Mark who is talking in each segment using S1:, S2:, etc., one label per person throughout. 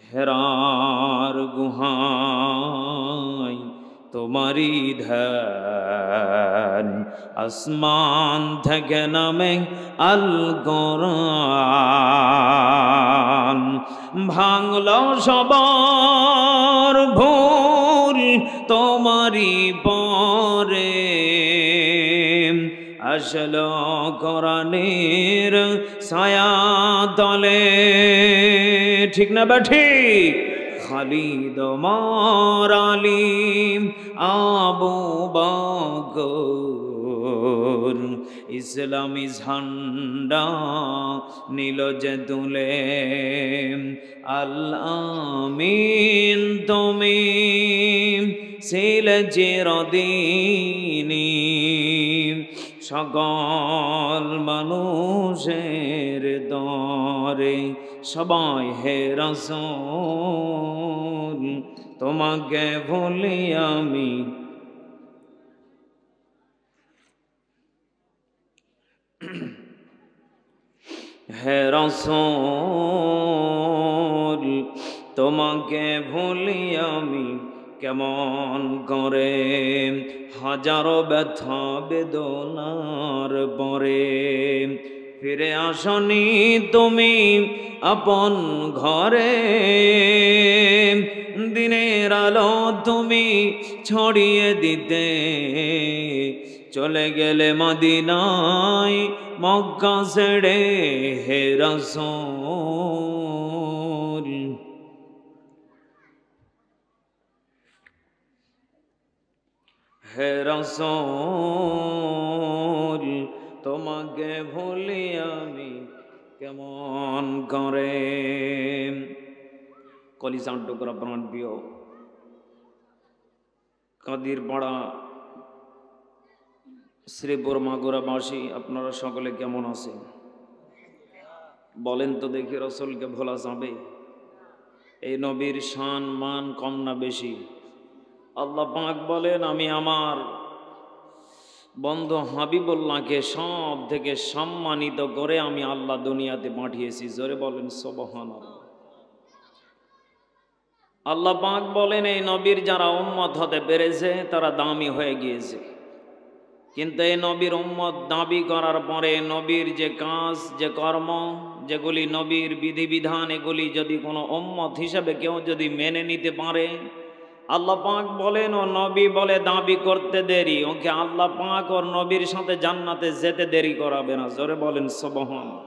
S1: হেরার গুহায় তোমারি ধ্যান, আসমান থেকে নামে আল কোরআন, ভাঙল সবার ভুল তোমারি পরে, আসলো কোরআনের ছায়া তলে। ঠিক না বা ঠিক? খালিদ ওমর আলী আবু বকর ইসলামী ঝান্ডা নীল যে তুলে, আল আমিন তুমি ছিলে চিরদিনী, সকল মানুষের দরে সবাই হে রাসূল তোমাকে ভুলি আমি। হে রাসূল তোমাকে ভুলি আমি কেমন করে, হাজারো ব্যথা বেদনার পরে ফিরে আসনি তুমি আপন ঘরে, দিনের আলো তুমি ছড়িয়ে দিতে চলে গেলে মদিনায় মক্কা ছেড়ে, হে রাসূল। হে রাসূল তোমাকে ভুলি আমি কেমন করে। কলিজার টুকরা প্রাণ প্রিয় কাদিরপাড়া শ্রীপুর মাগুরাবাসী, আপনারা সকলে কেমন আছেন? বলেন তো দেখি, রাসূলকে ভোলা যাবে? এই নবীর শান মান কম না বেশি? আল্লাহ পাক বলেন, আমি আমার বন্ধু হাবিবুল্লাহকে সব থেকে সম্মানিত করে আমি আল্লাহ দুনিয়াতে পাঠিয়েছি। জোরে বলেন সুবহানাল্লাহ। আল্লাহ পাক বলেন, এই নবীর যারা উম্মত হতে পেরেছে তারা দামি হয়ে গিয়েছে, কিন্তু এই নবীর উম্মত দাবি করার পরে নবীর যে কাজ যে কর্ম যেগুলি নবীর বিধিবিধান এগুলি যদি কোনো উম্মত হিসাবে কেউ যদি মেনে নিতে পারে, আল্লাহ পাক বলেন ও নবী বলে দাবি করতে দেরি, ওকে আল্লাহ পাক ওর নবীর সাথে জান্নাতে যেতে দেরি করাবে না। জোরে বলেন সুবহানাল্লাহ।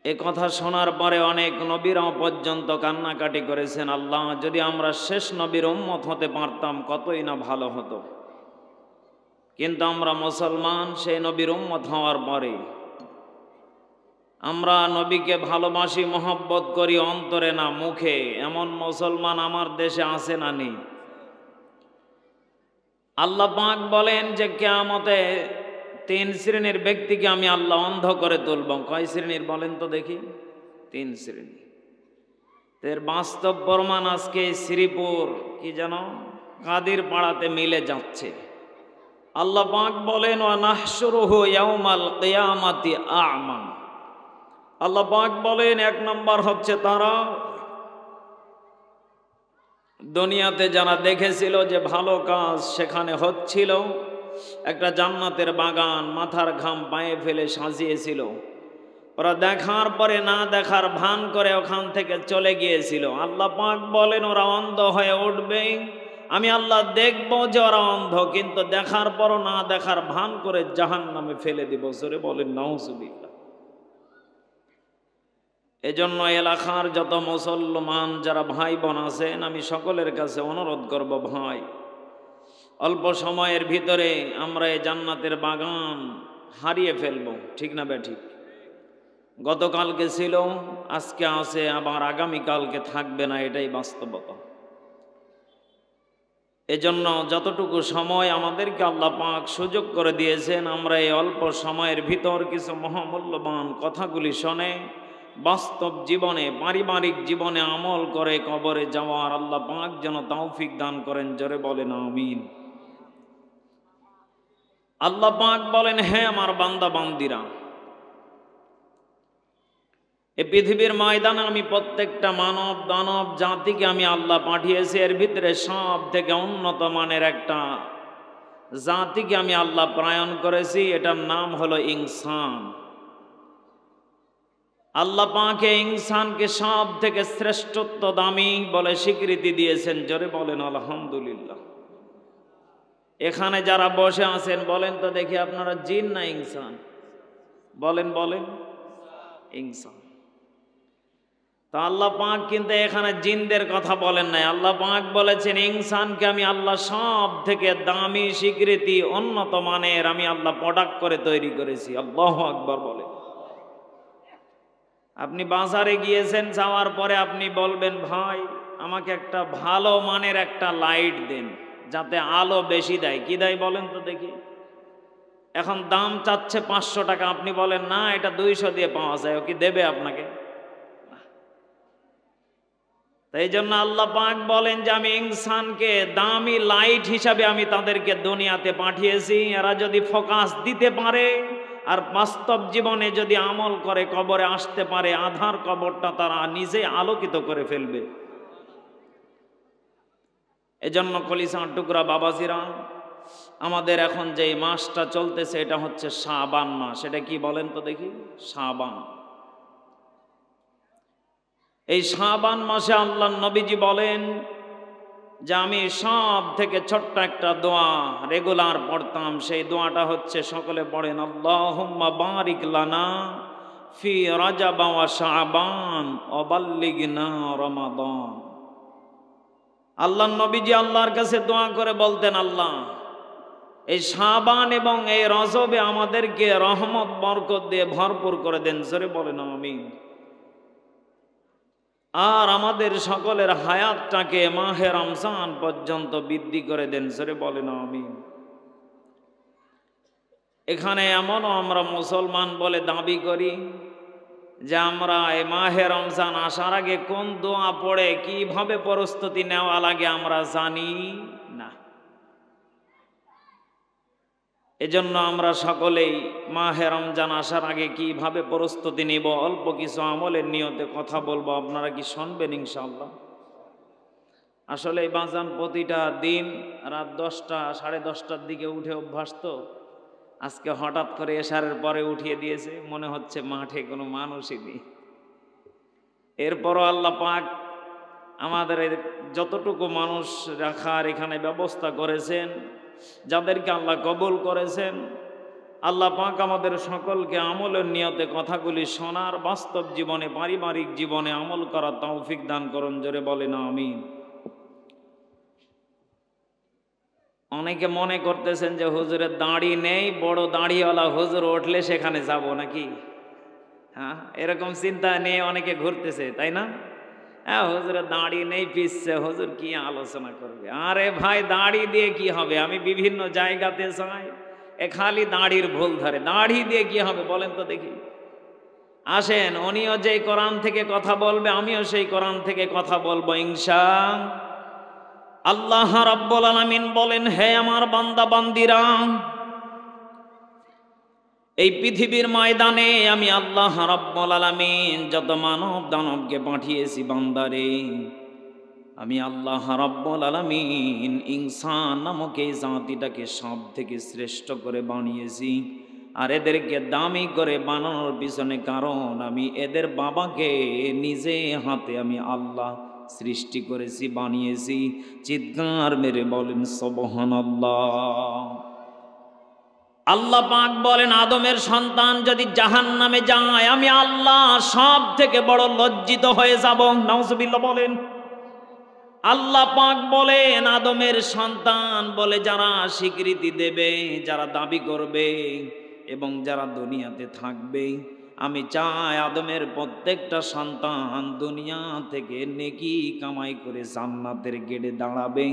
S1: এ কথা শোনার পরে অনেক নবীরাও পর্যন্ত কান্নাকাটি করেছেন, আল্লাহ যদি আমরা শেষ নবীর উম্মত হতে পারতাম কতই না ভালো হতো। কিন্তু আমরা মুসলমান, সেই নবীর উম্মত হওয়ার পরে আমরা নবীকে ভালোবাসি, মহব্বত করি অন্তরে না মুখে, এমন মুসলমান আমার দেশে আছে না নেই? আল্লাহ পাক বলেন যে কিয়ামতে 3 শ্রেণীর ব্যক্তিকে আমি আল্লাহ অন্ধ করে তুলব। কয় শ্রেণীর বলেন তো দেখি? 3 শ্রেণী। এর বাস্তব প্রমাণ আজকে শ্রীপুর কি যেন কাদিরপাড়াতে মিলে যাচ্ছে। আল্লাহ পাক বলেন, ওয়া নাহশুরুহু ইয়াউমাল কিয়ামাতি আ'মা। আল্লাহ পাক বলেন, 1 নম্বর হচ্ছে তারা দুনিয়াতে যারা দেখেছিল যে ভালো কাজ সেখানে হচ্ছিল, একটা জান্নাতের বাগান মাথার ঘাম পায়ে ফেলে সাজিয়েছিল, ওরা দেখার পরে না দেখার ভান করে ওখান থেকে চলে গিয়েছিল। আল্লাহ পাক বলেন, ওরা অন্ধ হয়ে উঠবে, আমি আল্লাহ দেখব যে ওরা অন্ধ, কিন্তু দেখার পরও না দেখার ভান করে জাহান্নামে ফেলে দিব। জোরে বলেন নাউজুবিল্লাহ। এজন্য এলাকার যত মুসলমান যারা ভাই বোন আছেন, আমি সকলের কাছে অনুরোধ করব, ভাই অল্প সময়ের ভিতরে আমরা এই জান্নাতের বাগান হারিয়ে ফেলব। ঠিক না বেঠিক? গতকালকে ছিল, আজকে আছে, আবার আগামীকালকে থাকবে না, এটাই বাস্তবতা। এজন্য যতটুকু সময় আমাদেরকে আল্লাহ পাক সুযোগ করে দিয়েছেন, আমরা এই অল্প সময়ের ভিতর কিছু মহামূল্যবান কথাগুলি শুনে বাস্তব জীবনে পারিবারিক জীবনে আমল করে কবরে যাওয়ার আল্লাহ পাক যেন তৌফিক দান করেন। জোরে বলেন আমিন। আল্লাহ পাক বলেন, হে আমার বান্দা বান্দিরা, এই পৃথিবীর ময়দানে আমি প্রত্যেকটা মানব দানব জাতিকে আমি আল্লাহ পাঠিয়েছি। এর ভিতরে সব থেকে উন্নত মানের একটা জাতিকে আমি আল্লাহ প্রেরণ করেছি, এটার নাম হলো ইনসান। আল্লাহ পাকে ইনসানকে সব থেকে শ্রেষ্ঠত্ব দামি বলে স্বীকৃতি দিয়েছেন। জোরে বলেন আলহামদুলিল্লাহ। এখানে যারা বসে আছেন বলেন তো দেখি, আপনারা জিন না ইনসান? বলেন বলেন। ইনসান। তো আল্লাহ পাক কিন্তু এখানে জিনদের কথা বলেন নাই। আল্লাহ পাক বলেছেন ইনসানকে আমি আল্লাহ সব থেকে দামি স্বীকৃতি উন্নত মানের আমি আল্লাহ প্রোডাক্ট করে তৈরি করেছি। আল্লাহু আকবার বলে। আপনি বাজারে গিয়েছেন, যাওয়ার পরে আপনি বলবেন ভাই আমাকে একটা ভালো মানের একটা লাইট দেন যাতে আলো বেশি দেয়। কি দেয় বলেন তো দেখি? এখন দাম চাচ্ছে 500 টাকা, আপনি বলেন না এটা 200 দিয়ে পাওয়া যায়, ও কি দেবে আপনাকে? তাই জন্য আল্লাহ পাক বলেন যে আমি ইনসানকে দামি লাইট হিসাবে আমি তাদেরকে দুনিয়াতে পাঠিয়েছি। এরা যদি ফোকাস দিতে পারে আর বাস্তব জীবনে যদি আমল করে কবরে আসতে পারে, আধার কবরটা তারা নিজে আলোকিত করে ফেলবে। এজন্য কলিজার টুকরা বাবাজিরা, আমাদের এখন যে মাসটা চলতেছে এটা হচ্ছে শাবান মাস। এটা কি বলেন তো দেখি? শাবান। এই শাবান মাসে আল্লাহ নবীজি বলেন যে আমি সব থেকে ছোট্ট একটা দোয়া রেগুলার পড়তাম। সেই দোয়াটা হচ্ছে, সকলে পড়েন, আল্লাহুম্মা বারিক লানা ফি রাজাব ওয়া শাবান ওয়া বাল্লিগনা রমাদান। আল্লাহ নবীজি আল্লাহর কাছে দোয়া করে বলতেন, আল্লাহ এই শাবান এবং এই রজবে আমাদেরকে রহমত বরকত দিয়ে ভরপুর করে দেন। জোরে বলেন আমিন। আর আমাদের সকলের হায়াতটাকে মাহে রমজান পর্যন্ত বৃদ্ধি করে দেন। জোরে বলেন আমিন। এখানে এমনও আমরা মুসলমান বলে দাবি করি যে আমরা এই মাহে রমজান আসার আগে কোন দোয়া পড়ে কিভাবে প্রস্তুতি নেওয়া লাগে আমরা জানি না। এজন্য আমরা সকলেই মাহে রমজান আসার আগে কিভাবে প্রস্তুতি নিব অল্প কিছু আমলের নিয়তে কথা বলবো। আপনারা কি শুনবেন ইনশাআল্লাহ? আসলে এই বাজান প্রতিটা দিন রাত 10টা 10:30টার দিকে উঠে অভ্যাস, তো আজকে হঠাৎ করে এশারের পরে উঠিয়ে দিয়েছে, মনে হচ্ছে মাঠে কোনো মানুষই নেই। এরপরও আল্লাহ পাক আমাদের যতটুকু মানুষ রাখার এখানে ব্যবস্থা করেছেন, যাদেরকে আল্লাহ কবুল করেছেন, আল্লাহ পাক আমাদের সকলকে আমলের নিয়তে কথাগুলি শোনার, বাস্তব জীবনে পারিবারিক জীবনে আমল করার তৌফিক দান করুন। জোরে বলেন আমিন। অনেকে মনে করতেছেন যে হুজুরের দাড়ি নেই, বড় দাড়িওয়ালা হুজুর উঠলে সেখানে যাব নাকি? হ্যাঁ, এরকম চিন্তা নিয়ে অনেকে ঘুরতেছে, তাই না? হ্যাঁ, হুজুরের দাড়ি নেই, পিছছে, হুজুর কি আলোচনা করবে? আরে ভাই, দাড়ি দিয়ে কি হবে? আমি বিভিন্ন জায়গাতে যাই, খালি দাড়ির ভুল ধরে। দাড়ি দিয়ে কি হবে বলেন তো দেখি? আসেন, উনিও যেই কোরআন থেকে কথা বলবে, আমিও সেই কোরআন থেকে কথা বলবো ইনশাআল্লাহ। আল্লাহ রাব্বুল আলামিন বলেন, হে আমার বান্দা বান্দিরা, এই পৃথিবীর ময়দানে আমি আল্লাহ রাব্বুল আলামিন যত মানব দানবকে পাঠিয়েছি বান্দারে, আমি আল্লাহ রাব্বুল আলামিন ইনসান নামক এই জাতিটাকে সব থেকে শ্রেষ্ঠ করে বানিয়েছি। আর এদেরকে দামি করে বানানোর পিছনে কারণ আমি এদের বাবাকে নিজে হাতে আমি আল্লাহ সৃষ্টি করেছি, বানিয়েছি। চিৎকার মেরে বলেন সুবহানাল্লাহ। আল্লাহ পাক বলেন, আদমের সন্তান যদি জাহান্নামে যায় আমি আল্লাহ সব থেকে বড় লজ্জিত হয়ে যাব। নাউজুবিল্লাহ বলেন। আল্লাহ পাক বলেন, আদমের সন্তান বলে যারা স্বীকৃতি দেবে, যারা দাবি করবে এবং যারা দুনিয়াতে থাকবে, আমি চাই আদমের প্রত্যেকটা সন্তান দুনিয়া থেকে নেকি কামাই করে জান্নাতের গেটে দাঁড়াবে।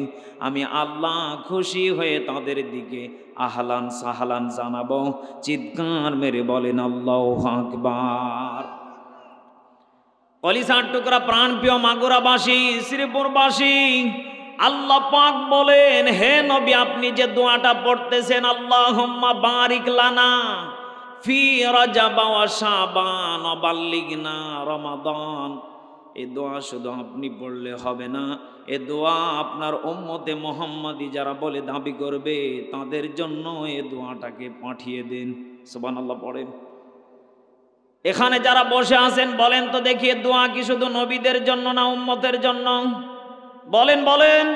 S1: আমি আল্লাহ খুশি হয়ে তাদের দিকে আহলান সাহলান জানাবো। চিৎকার মেরে বলেন আল্লাহু আকবার। কলিজার টুকরা প্রাণপ্রিয় মাগুরাবাসী, শ্রীপুরবাসী, আল্লাহ পাক বলেন, হে নবী আপনি যে দোয়াটা পড়তেছেন, আল্লাহুম্মা বারিক লানা ফি রাজাব ওয়া শাবান ওয়া বাল্লিগনা রমাদান। এই দোয়া শুধু আপনি পড়লে হবে না, এ দোয়া আপনার উম্মতে মুহাম্মাদি যারা বলে দাবি করবে তাদের জন্য এই দোয়াটাকে পাঠিয়ে দিন। সুবহানাল্লাহ পড়েন। এখানে যারা বসে আছেন বলেন তো দেখি, দোয়া কি শুধু নবীদের জন্য না উম্মতের জন্য? বলেন বলেন।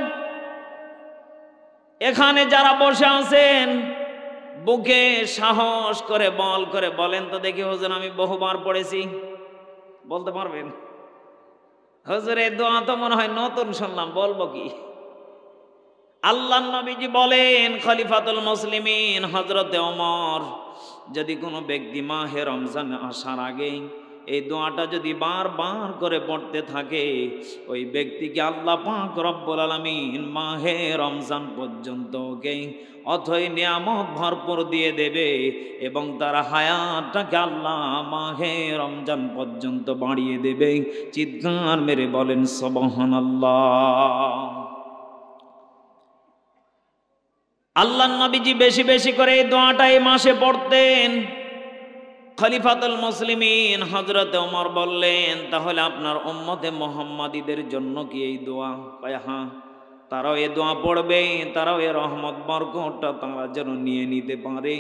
S1: এখানে যারা বসে আছেন বুকে সাহস করে বল করে বলেন তো দেখি, হুজুর আমি বহুবার পড়েছি, বলতে পারবেন? হুজুর এই দোয়া তো মনে হয় নতুন শুনলাম, বলবো কি? আল্লাহর নবীজি বলেন, খলিফাতুল মুসলিমিন হযরতে ওমর, যদি কোনো ব্যক্তি মাহে রমজান আসার আগে এই দোয়াটা যদি বারবার করে পড়তে থাকে, ওই ব্যক্তিকে আল্লাহ পাক রব্বুল আলামিন মাহে রমজান পর্যন্ত ওকে অথই নিয়ামত ভরপুর দিয়ে দেবে এবং তার হায়াতটাকে আল্লাহ মাহে রমজান পর্যন্ত বাড়িয়ে দেবে। চিৎকার মেরে বলেন সুবহানাল্লাহ। আল্লাহর নবীজি বেশি বেশি করে এই দোয়াটা এই মাসে পড়তেন। খলিফাতুল মুসলিমিন হযরতে ওমর বললেন, তাহলে আপনার উম্মতে মুহাম্মাদীদের জন্য কি এই দোয়া? কয় হ্যাঁ, তারাও এই দোয়া পড়বে, তারাও এই রহমত বরকতটা তারা যেন নিয়ে নিতে পারে।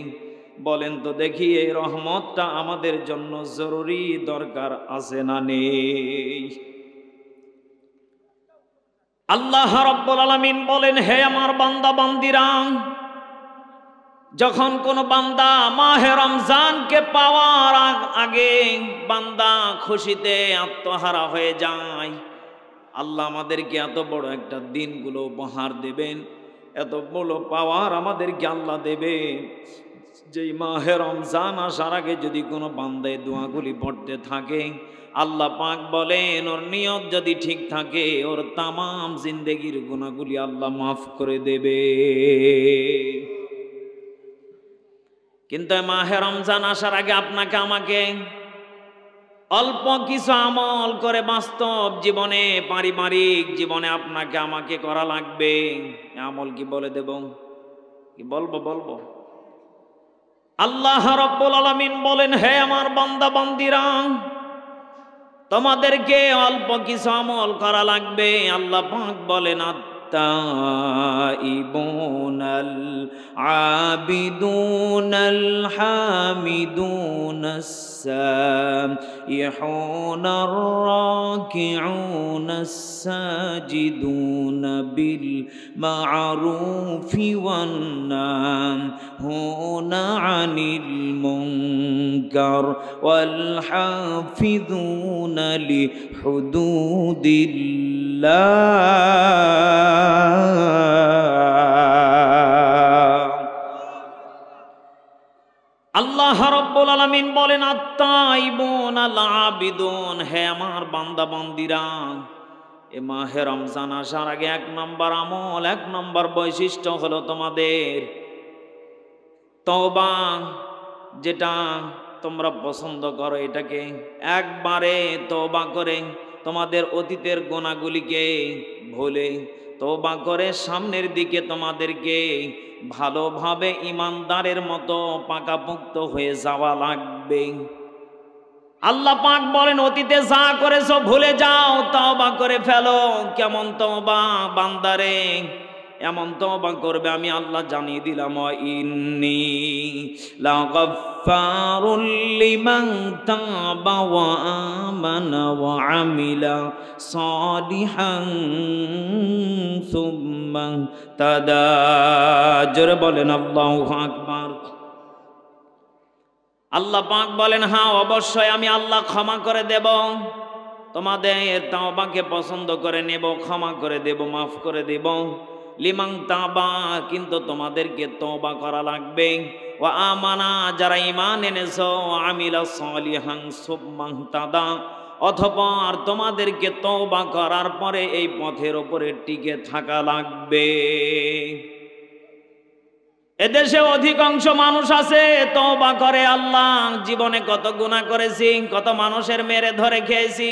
S1: বলেন তো দেখি, এই রহমতটা আমাদের জন্য জরুরি দরকার আছে না নেই? আল্লাহ রাব্বুল আলামিন বলেন, হে আমার বান্দা বান্দিরা, যখন কোন বান্দা মাহে রমজানকে পাওয়ার আগে বান্দা খুশিতে আত্মহারা হয়ে যায়, আল্লাহ আমাদেরকে এত বড় একটা দিনগুলো উপহার দেবেন, এত বড় পাওয়ার আমাদেরকে আল্লাহ দেবেন। যেই মাহে রমজান আসার আগে যদি কোনো বান্দা এই দোয়াগুলি পড়তে থাকে, আল্লাহ পাক বলেন ওর নিয়ত যদি ঠিক থাকে, ওর তামাম জিন্দেগির গুনাহগুলি আল্লাহ মাফ করে দেবে। কিন্তু মাহে রমজান আসার আগে আপনাকে আমাকে অল্প কিছু আমল করে বাস্তব জীবনে, পারিবারিক জীবনে আপনাকে আমাকে করা লাগবে। আমল কি বলে দেব? কি বলবো? বলবো। আল্লাহ রাব্বুল আলামিন বলেন, হে আমার বান্দা বান্দিরা, তোমাদেরকে অল্প কিছু আমল করা লাগবে। আল্লাহ পাক বলেন, التائبون العابدون الحامدون السائحون الراكعون الساجدون بالمعروف والناهون عن المنكر والحافظون لحدود الله। আল্লাহ রাব্বুল আলামিন বলেন, আত-তাইবুন আল-আবিদুন, হে আমার বান্দা বান্দিরা, এ মাহে রমজান আসার আগে এক নম্বর আমল, এক নম্বর বৈশিষ্ট্য হলো তোমাদের তওবা। যেটা তোমরা পছন্দ করো, এটাকে একবারে তওবা করে তোমাদের অতীতের গুনাহগুলিকে ভুলে তওবা করে সামনের দিকে তোমাদেরকে ভালোভাবে ইমানদারের মতো পাকাপোক্ত হয়ে যাওয়া লাগবে। আল্লাহ পাক বলেন, অতীতে যা করেছো ভুলে যাও, তওবা করে ফেলো। কেমন তওবা বান্দারে? এমন তওবা করবে আমি আল্লাহ জানিয়ে দিলাম, ইন্নী লাগাফফারুল লিমান তাবা ওয়া আমানা ওয়া আমিলা সালিহান সুম্মা তাদা। জোরে বলেন আল্লাহু আকবার। আল্লাহ পাক বলেন, হ্যাঁ অবশ্যই আমি আল্লাহ ক্ষমা করে দেব, তোমাদের তাওবাকে পছন্দ করে নেব, ক্ষমা করে দেব, মাফ করে দেব। লিমান তাবা, কিন্তু তোমাদেরকে তওবা করা লাগবে। ওয়া আমানা, যারা ঈমান এনেছো, আমিলা সালিহান সুম্মা তাদা, অতঃপর তোমাদেরকে তওবা করার পরে এই পথের উপরে টিকে থাকা লাগবে। এদেশে অধিকাংশ মানুষ আছে তওবা করে, আল্লাহ জীবনে কত গুনাহ করেছি, কত মানুষের মেরে ধরে খেয়েছি,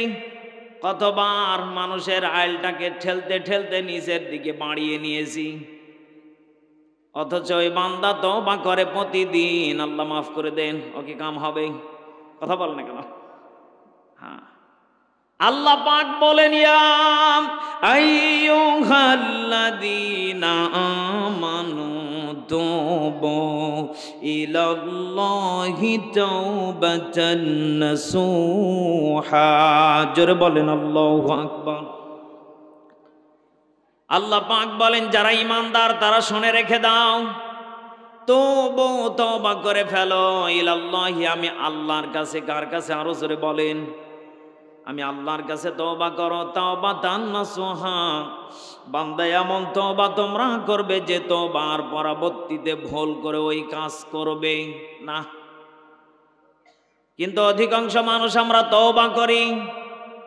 S1: কতবার মানুষের আইলটাকে ঠেলতে ঠেলতে নিচের দিকে বাড়িয়ে নিয়েছি। অথচ ওই বান্দা তওবা করে প্রতিদিন, আল্লাহ মাফ করে দেন, ও কি কাম হবে? কথা বল না কেন? হ্যাঁ, আল্লাহ পাক বলেন, ইয়া আইয়ুহাল্লাযীনা আমানু তুবু ইলাল্লাহি তাওবাতান নাসুহা। জোরে বলেন আল্লাহু আকবার। আল্লাহ পাক বলেন, যারা ঈমানদার তারা শুনে রেখে দাও, তুবু তওবা করে ফেলো ইলাল্লাহি, আমি আল্লাহর কাছে। কার কাছে? আরো জোরে বলেন, আমি আল্লাহর কাছে তওবা করো, তাওবাতান নাসুহা। বান্দা এমন তওবা তোমরা করবে যে তওবার পরবর্তীতে ভুল করে ওই কাজ করবে না। কিন্তু অধিকাংশ মানুষ আমরা তওবা করি,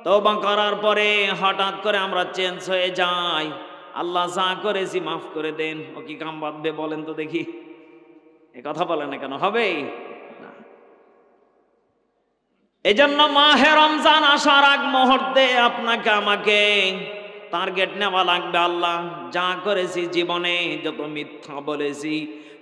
S1: তওবা করার পরে হঠাৎ করে আমরা চেঞ্জ হয়ে যাই, আল্লাহ যা করেছি মাফ করে দেন, ও কি কাম বাঁধবে বলেন তো দেখি? এ কথা বলে না কেন? হবে না। এজন্য মাহে রমজান আসার আগ মুহূর্তে আপনাকে আমাকে টার্গেট নেওয়া লাগবে। আল্লাহ যা করেছি জীবনে, যত মিথ্যা বলেছি,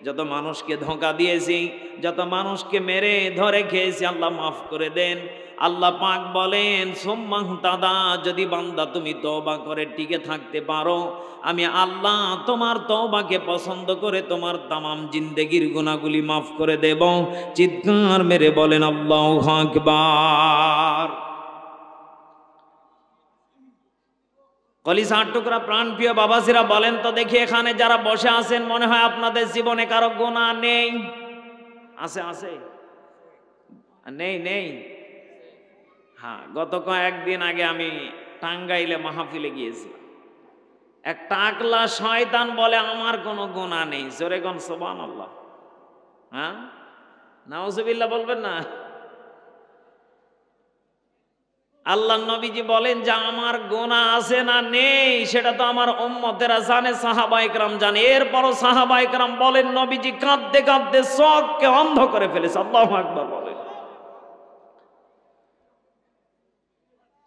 S1: যত মানুষকে ধোঁকা দিয়েছি, যত মানুষকে মেরে ধরে খেয়েছি, আল্লাহ মাফ করে দেন। আল্লাহ পাক বলেন, সুম্মা তাদা, যদি বান্দা তুমি তওবা করে টিকে থাকতে পারো, আমি আল্লাহ তোমার তওবাকে পছন্দ করে তোমার তামাম জিন্দেগির গুনাহগুলি মাফ করে দেব। চিৎকার মেরে বলেন আল্লাহু আকবার। কলিজার টুকরা প্রাণপ্রিয় বাবাজিরা, বলেন তো দেখি, এখানে যারা বসে আছেন মনে হয় আপনাদের জীবনে কারো গুনাহ নেই? আছে? আছে? নেই? নেই? হ্যাঁ, গত কয়েকদিন আগে আমি টাঙ্গাইলে মাহফিলে গিয়েছি। এক টাকলা শয়তান বলে আমার কোনো গুনাহ নেই। জোরে কোন সুবহানাল্লাহ। হ্যাঁ, নাউজুবিল্লাহ বলবেন না? আল্লাহর নবীজি বলেন যে আমার গুনাহ আছে না নেই সেটা তো আমার উম্মতেরা জানে, সাহাবায়ে কেরাম জানে। এরপরও সাহাবায়ে কেরাম বলেন, নবীজি কাঁদতে কাঁদতে চোখকে অন্ধ করে ফেলেছে। আল্লাহু আকবার বলেন।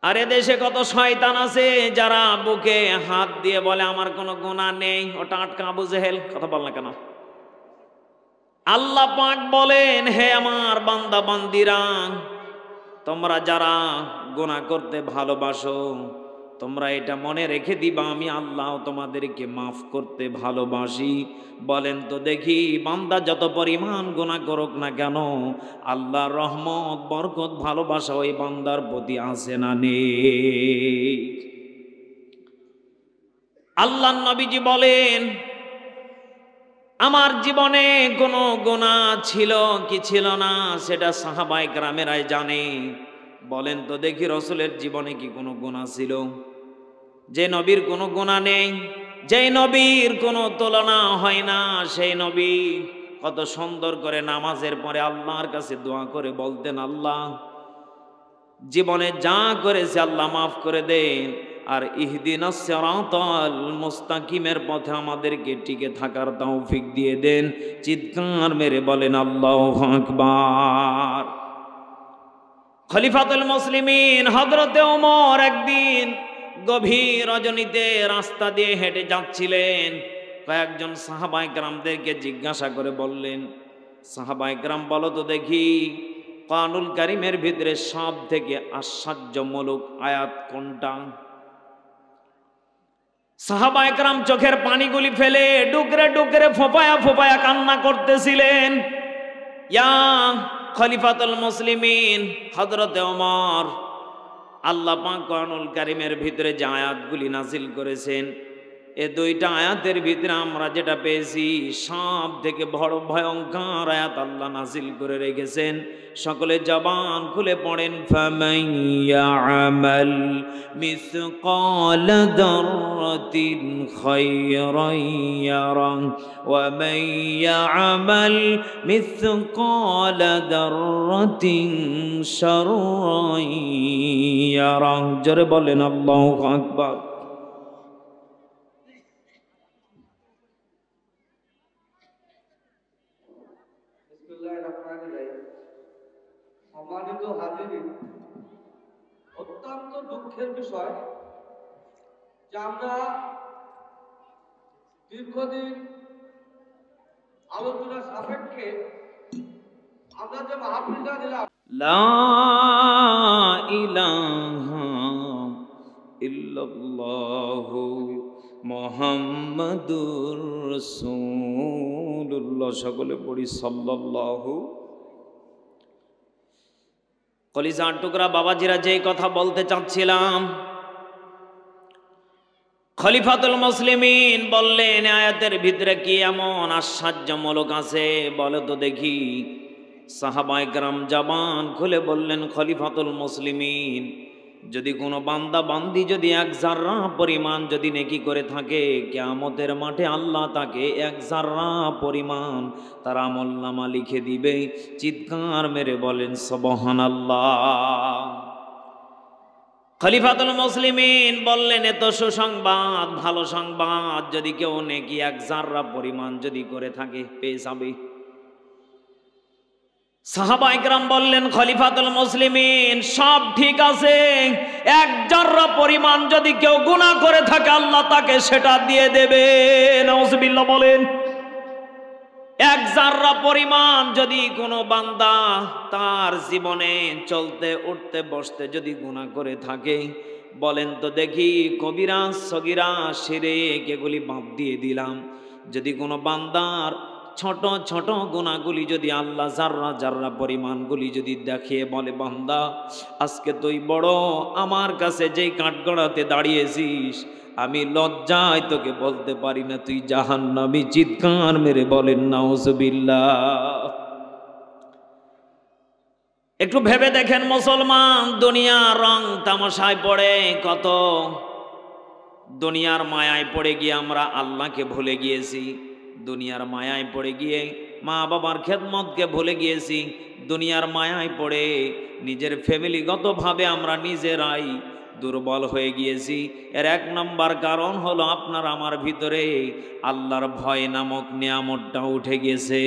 S1: আর দেশে কত শয়তান আছে যারা বুকে হাত দিয়ে বলে আমার কোনো গুনাহ নেই। ও টাটকা আবু জেহেল। কথা বল না কেন? আল্লাহ পাক বলেন, হে আমার বান্দা বান্দিরা, তোমরা যারা গুনাহ করতে ভালোবাসো, তোমরা এটা মনে রেখে দিবা, আমি আল্লাহ তোমাদেরকে মাফ করতে ভালোবাসি। বলেন তো দেখি, বান্দা যত পরিমাণ গুনাহ করুক না কেন, আল্লাহর রহমত, বরকত, ভালোবাসা ওই বান্দার প্রতি আছে না নেই? আল্লাহর নবীজি বলেন, আমার জীবনে কোনো গুনাহ ছিল কি ছিল না সেটা সাহাবায়ে কেরামেরাই জানে। বলেন তো দেখি, রসুলের জীবনে কি কোনো গুনাহ ছিল? যে নবীর কোনো গুনাহ নেই, যেই নবীর কোনো তুলনা হয় না, সেই নবী কত সুন্দর করে নামাজের পরে আল্লাহর কাছে দোয়া করে বলতেন, আল্লাহ জীবনে যা করেছে আল্লাহ মাফ করে দেন, আর ইহদিনাস সিরাতাল মুস্তাকিমের পথে আমাদেরকে টিকে থাকার তৌফিক দিয়ে দেন। চিৎকার মেরে বলেন আল্লাহু আকবার। খলিফাতুল মুসলিমিন হযরতে ওমর একদিন গভীর রজনীতে রাস্তা দিয়ে হেঁটে যাচ্ছিলেন। কয়েকজন সাহাবায়ে কেরামদেরকে জিজ্ঞাসা করে বললেন, সাহাবায়ে কেরাম বলো তো দেখি, কোরআনুল কারীমের ভিতরে সব থেকে আশ্চর্যমূলক আয়াত কোনটা? সাহাবায়ে কেরাম চোখের পানিগুলি ফেলে ডুকরে ডুকরে ফোঁপায়া ফোঁপায়া কান্না করতেছিলেন। ইয়া খলিফাতুল মুসলিমিন হযরতে ওমর, আল্লাহ পাক কোরআনুল কারীমের ভিতরে যে আয়াতগুলি নাজিল করেছেন, এ দুইটা আয়াতের ভিতরে আমরা যেটা পেয়েছি সব থেকে বড় ভয়ঙ্কর আয়াত আল্লাহ নাজিল করে রেখেছেন। সকলে জবান খুলে পড়েন, ফামান ইয়ামাল মিসকাল যাররাতিন খায়রান ইয়ারা ওয়া মান ইয়ামাল মিসকাল যাররাতিন শাররান ইয়ারা। জোরে বলেন আল্লাহু আকবার।
S2: সম্মানিত হাজিরিন, অত্যন্ত দুঃখের বিষয় যে আমরা দীর্ঘদিন আলোচনার সাপেক্ষে আমরা যে মাহফিলটা দিলাম,
S1: লা ইলাহা ইল্লাল্লাহু মুহাম্মাদুর রাসূলুল্লাহ। সকলে পড়ি সাল্লাল্লাহু। কলিজার টুকরা বাবাজিরা, যেই কথা বলতে চাচ্ছিলাম, খলিফাতুল মুসলিমিন বললেন, আয়াতের ভিতরে কি এমন আশ্চর্যমূলক আছে বলো তো দেখি। সাহাবায়ে কেরাম জবান খুলে বললেন, খলিফাতুল মুসলিমিন, যদি কোনো বান্দা বান্দি যদি এক জাররা পরিমাণ যদি নেকি করে থাকে, কিয়ামতের মাঠে আল্লাহ তাকে এক জাররা পরিমাণ তার আমলনামা লিখে দিবে। চিৎকার মেরে বলেন সুবহানাল্লাহ। খলিফাতুল মুসলিমিন বললেন, এত সুসংবাদ, ভালো সংবাদ, যদি কেউ নেকি এক জাররা পরিমাণ যদি করে থাকে পেয়ে যাবে। সাহাবায়ে কেরাম বললেন, খলিফাতুল মুসলিমিন, সব ঠিক আছে, এক জাররা পরিমাণ যদি কেউ গুনাহ করে থাকে আল্লাহ তাকে সেটা দিয়ে দেবে। নাউজুবিল্লাহ বলেন। এক জাররা পরিমাণ যদি কোনো বান্দা তার জীবনে চলতে উঠতে বসতে যদি গুনাহ করে থাকে, বলেন তো দেখি, কবিরা সগীরা শিরক এগুলি বাদ দিয়ে দিলাম, যদি কোনো বান্দার ছোট ছোট গুনাহগুলি যদি আল্লাহ জাররা জাররা পরিমাণগুলি যদি দেখিয়ে বলে, বান্দা আজকে তুই বড় আমার কাছে যেই কাঠগড়াতে দাঁড়িয়েছিস, আমি লজ্জায় তোকে বলতে পারি না তুই জাহান্নামী। চিৎকার মেরে বলেন নাউজুবিল্লাহ। একটু ভেবে দেখেন মুসলমান, দুনিয়ার রং তামাশায় পড়ে, কত দুনিয়ার মায়ায় পড়ে গিয়ে আমরা আল্লাহকে ভুলে গিয়েছি, দুনিয়ার মায়ায় পড়ে গিয়ে মা বাবার খেদমতকে ভুলে গিয়েছি, দুনিয়ার মায়ায় পড়ে নিজের ফ্যামিলিগতভাবে আমরা নিজেরাই দুর্বল হয়ে গিয়েছি। এর এক নম্বর কারণ হলো আপনার আমার ভিতরে আল্লাহর ভয় নামক নিয়ামতটা উঠে গেছে।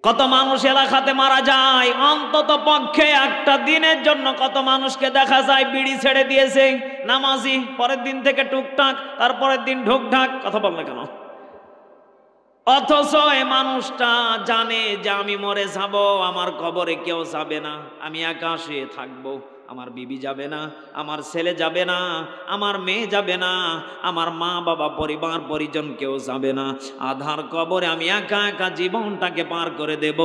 S1: কত মানুষ এলাকাতে মারা যায়, অন্তত পক্ষে একটা দিনের জন্য কত মানুষকে দেখা যায় বিড়ি ছেড়ে দিয়েছে, নামাজি, পরের দিন থেকে টুকটাক, তারপরের দিন ঢুকঢাক। কথা বল না কেন? অথচ এই মানুষটা জানে যে আমি মরে যাব, আমার কবরে কেউ যাবে না, আমি একা শুয়ে থাকবো, আমার বিবি যাবে না, আমার ছেলে যাবে না, আমার মেয়ে যাবে না, আমার মা বাবা পরিবার পরিজন কেউ যাবে না, আধার কবরে আমি একা একা জীবনটাকে পার করে দেব।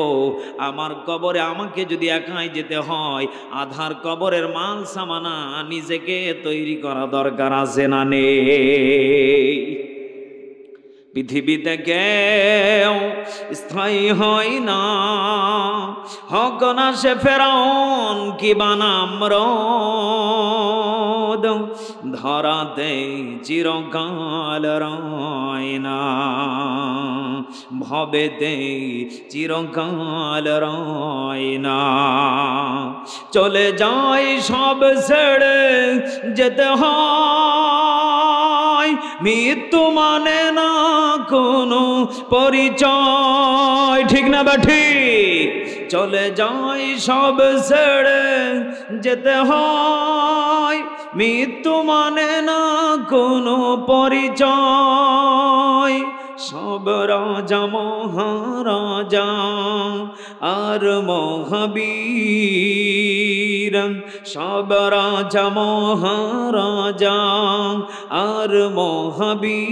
S1: আমার কবরে আমাকে যদি একাই যেতে হয়, আধার কবরের মাল সামানা নিজেকে তৈরি করা দরকার আছে না নেই? পৃথিবীতে কেউ স্থায়ী হয় না, হক না সে ফেরাউন কি বানামরদ, ধরাতে চিরকাল রয় না, ভবেতে চিরকাল রয় না। চলে যাই সব ছেড়ে যেতে হয়, মৃত্যু মানে না কোনো পরিচয়। ঠিক না বা ঠিক? চলে যাই সব ছেড়ে যেতে হয়, মৃত্যু মানে না কোনো পরিচয়। সব রাজা মহারাজা আর মহাবীর, সব রাজা মহারাজা আর মহাবীর,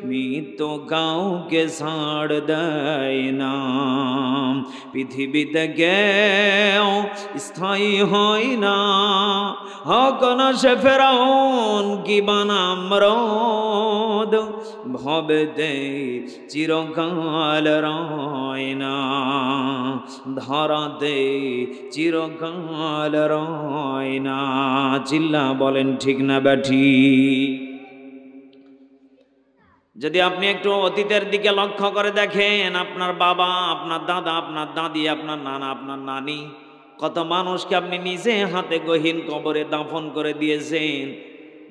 S1: মৃত্যু কাউকে ছাড় দেয় না। পৃথিবীতে কেউ স্থায়ী হয় না, হক না সে ফেরাউন কি বানামরদ, ভবেতে চিরকাল রয় না, ধরাতে চিরকাল রয় না। চিল্লা বলেন ঠিক না ব্যাঠি? যদি আপনি একটু অতীতের দিকে লক্ষ্য করে দেখেন, আপনার বাবা, আপনার দাদা, আপনার দাদি, আপনার নানা, আপনার নানি, কত মানুষকে আপনি নিজে হাতে গহীন কবরে দাফন করে দিয়েছেন।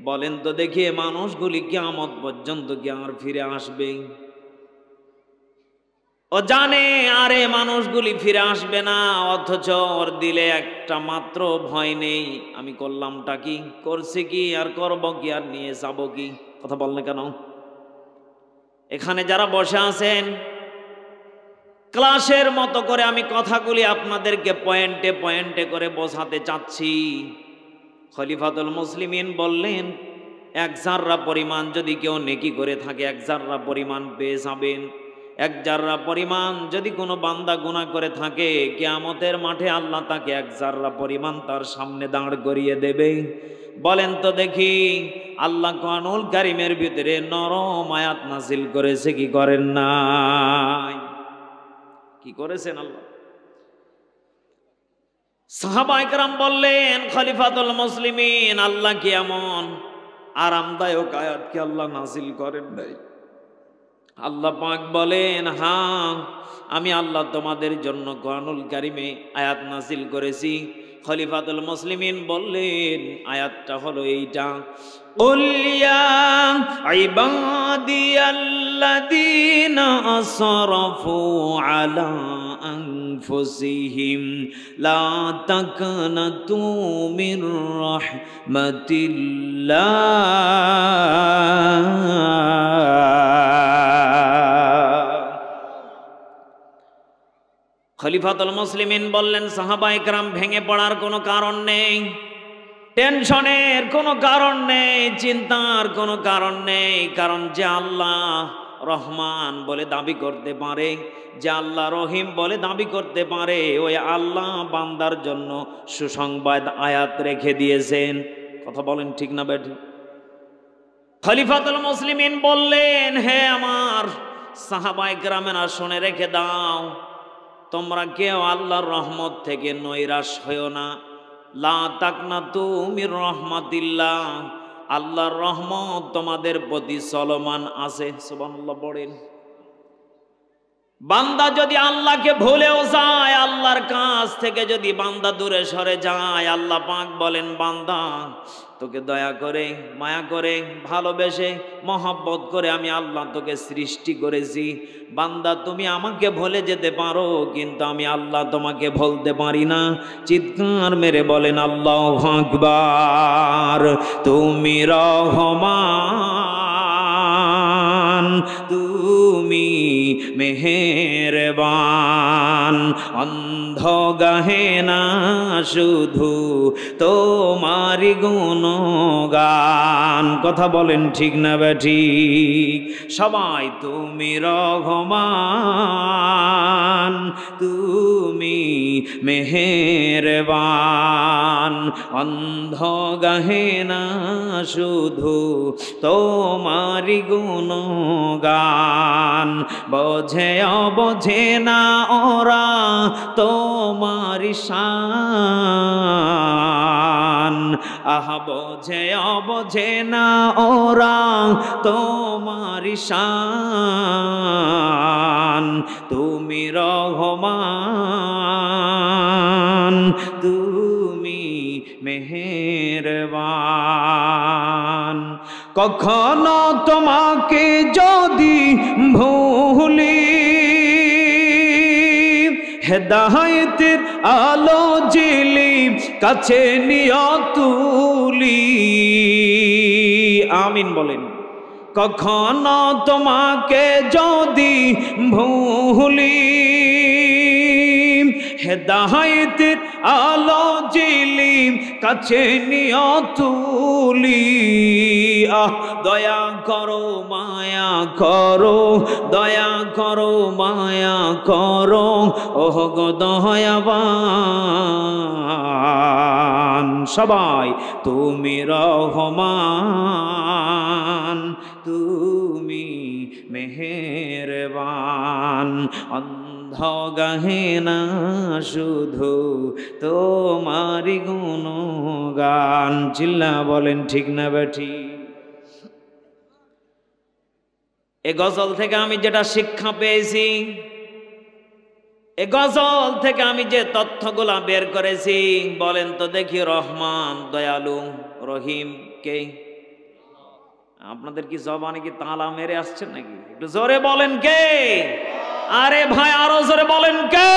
S1: বলেন তো দেখি, মানুষগুলি কিয়ামত পর্যন্ত কি আর ফিরে আসবে? ও জানে আরে মানুষগুলি ফিরে আসবে না, অথচ ওর দিলে একটা মাত্র ভয় নেই, আমি করলামটা কি, করছি কি, আর করব কি, আর নিয়ে যাব কি? কথা বল না কেন? এখানে যারা বসে আছেন, ক্লাসের মতো করে আমি কথাগুলি আপনাদেরকে পয়েন্টে পয়েন্টে করে বোঝাতে চাচ্ছি। খলিফাতুল মুসলিমিন বললেন, এক জাররা পরিমাণ যদি কেউ নেকি করে থাকে, এক জাররা পরিমাণ পেয়ে যাবেন। এক জাররা পরিমাণ যদি কোনো বান্দা গুনাহ করে থাকে, কিয়ামতের মাঠে আল্লাহ তাকে এক জাররা পরিমাণ তার সামনে দাঁড় করিয়ে দেবে। বলেন তো দেখি, আল্লাহ কোরআনুল কারীমের ভিতরে নরম আয়াত নাজিল করেছে কি করেন নাই? কি করেছেন আল্লাহ? সাহাবায়ে কেরাম বললেন, খলিফাতুল মুসলিমিন, আল্লাহ কি এমন আরামদায়ক আয়াত কি আল্লাহ নাজিল করেন নাই? আল্লাহ পাক বলেন, হ্যাঁ, আমি আল্লাহ তোমাদের জন্য কোরআনুল কারীমে আয়াত নাজিল করেছি। খলিফাতুল মুসলিমিন বললেন, আয়াতটা হলো এইটা, কুল ইয়া ইবাদিয়াল্লাযীনা আসরাফু আলা আনফুসিহিম লা তাকনাতু মির রাহমাতিল্লাহ। খলিফাতুল মুসলিমিন বললেন, সাহাবায়ে কেরাম, ভেঙে পড়ার কোনো কারণ নেই, টেনশনের কোনো কারণ নেই, চিন্তার কোনো কারণ নেই। কারণ যে আল্লাহ রহমান বলে দাবি করতে পারে, যে আল্লাহ রহিম বলে দাবি করতে পারে, ওই আল্লাহ বান্দার জন্য সুসংবাদ আয়াত রেখে দিয়েছেন। কথা বলেন ঠিক না বেঠিক? খলিফাতুল মুসলিমিন বললেন, হে আমার সাহাবায়ে কেরামেরা, শুনে রেখে দাও, তোমরা কেউ আল্লাহর রহমত থেকে নৈরাশ হইও না। লা তাকনাতু মির রাহমাতিল্লাহ, আল্লাহর রহমত তোমাদের প্রতি চলমান আছে। সুবহানাল্লাহ পড়েন। বান্দা যদি আল্লাহকে ভুলেও যায়, আল্লাহর কাছ থেকে যদি বান্দা দূরে সরে যায়, আল্লাহ পাক বলেন, বান্দা তোকে দয়া করে, মায়া করে, ভালোবেসে, মহব্বত করে আমি আল্লাহ তোকে সৃষ্টি করেছি। বান্দা তুমি আমাকে ভুলে যেতে পারো, কিন্তু আমি আল্লাহ তোমাকে ভুলতে পারি না। চিৎকার মেরে বলেন আল্লাহু আকবার। তুমি রহমান, তুমি মেহেরবান, অন্ধ গাহে না শুধু তোমারি গুণগান। কথা বলেন ঠিক না বেঠিক? সবাই তুমি রহমান, তুমি মেহেরবান, অন্ধ গাহে না শুধু তোমারি গুণগান। বোঝে অবোঝে না ওরা তোমারি শান, আহা বোঝে অবোঝে না ওরা তোমারি শান। তুমি রহমান, তুমি মেহেরবান। কখনো তোমাকে যদি ভুলি, হেদায়েতের আলো জিলি কাছে নিয়ে তুলি। আমিন বলেন। কখনো তোমাকে যদি ভুলি, হেদায়েতের আলো জিলি কাছে নিয়ে তুলি। আহ দয়া করো, মায়া করো, দয়া করো, মায়া করো, ওহ গো দয়াবান। সবাই তুমি রহমান, তুমি মেহেরবান, অন্ধ গাহে না শুধু তোমারি গুণগান। চিল্লা বলেন ঠিক না বেঠি? এ গজল থেকে আমি যেটা শিক্ষা পেয়েছি, এ গজল থেকে আমি যে তথ্যগুলা বের করেছি, বলেন তো দেখি, রহমান দয়ালু রহিম কে? আপনাদের কি জবানে কি তালা মেরে আসছেন নাকি? একটু জোরে বলেন কে? আরে ভাই আরো জোরে বলেন কে?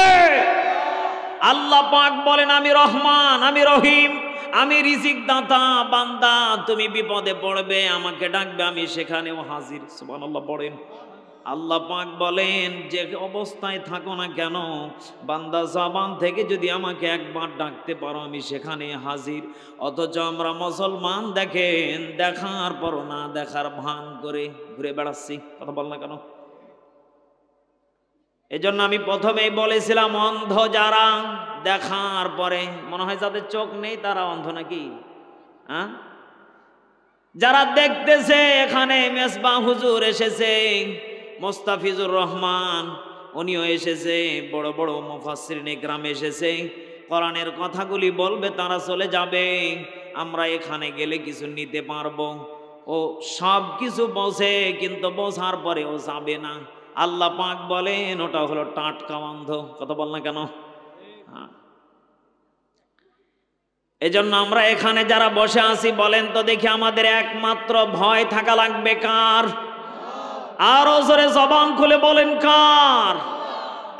S1: আল্লাহ পাক বলেন, আমি রহমান, আমি রহিম, আমি রিজিক দাতা। বান্দা তুমি বিপদে পড়বে, আমাকে ডাকবে, আমি সেখানেও হাজির। সুবহানাল্লাহ পড়েন। আল্লাহ পাক বলেন যে অবস্থায় থাকো না কেন, বান্দা জবান থেকে যদি আমাকে একবার ডাকতে পারো আমি সেখানে হাজির। অথচ আমরা মুসলমান দেখেন দেখার পর না দেখার ভান করে ঘুরে বেড়াচ্ছি। কথা বল না কেন? এজন্য আমি প্রথমেই বলেছিলাম অন্ধ যারা, দেখার পরে মনে হয় যাদের চোখ নেই তারা অন্ধ নাকি? হ্যাঁ, যারা দেখতেছে, এখানে মেসবাহ হুজুর এসেছে, মোস্তাফিজুর রহমান উনিও এসেছে, বড় বড় মুফাসসিরিন ইকরাম এসেছে, কোরআনের কথাগুলি বলবে, তারা চলে যাবে, আমরা এখানে গেলে কিছু নিতে পারবো। ও সব কিছু বোঝে, কিন্তু বোঝার পরে ও যাবে না। আল্লাহ পাক বলেন ওটা হলো টাটকা অন্ধ। কথা বল না কেন? হ্যাঁ, এজন্য আমরা এখানে যারা বসে আছি, বলেন তো দেখি আমাদের একমাত্র ভয় থাকা লাগবে কার? আরো জোরে জবান খুলে বলেন কার?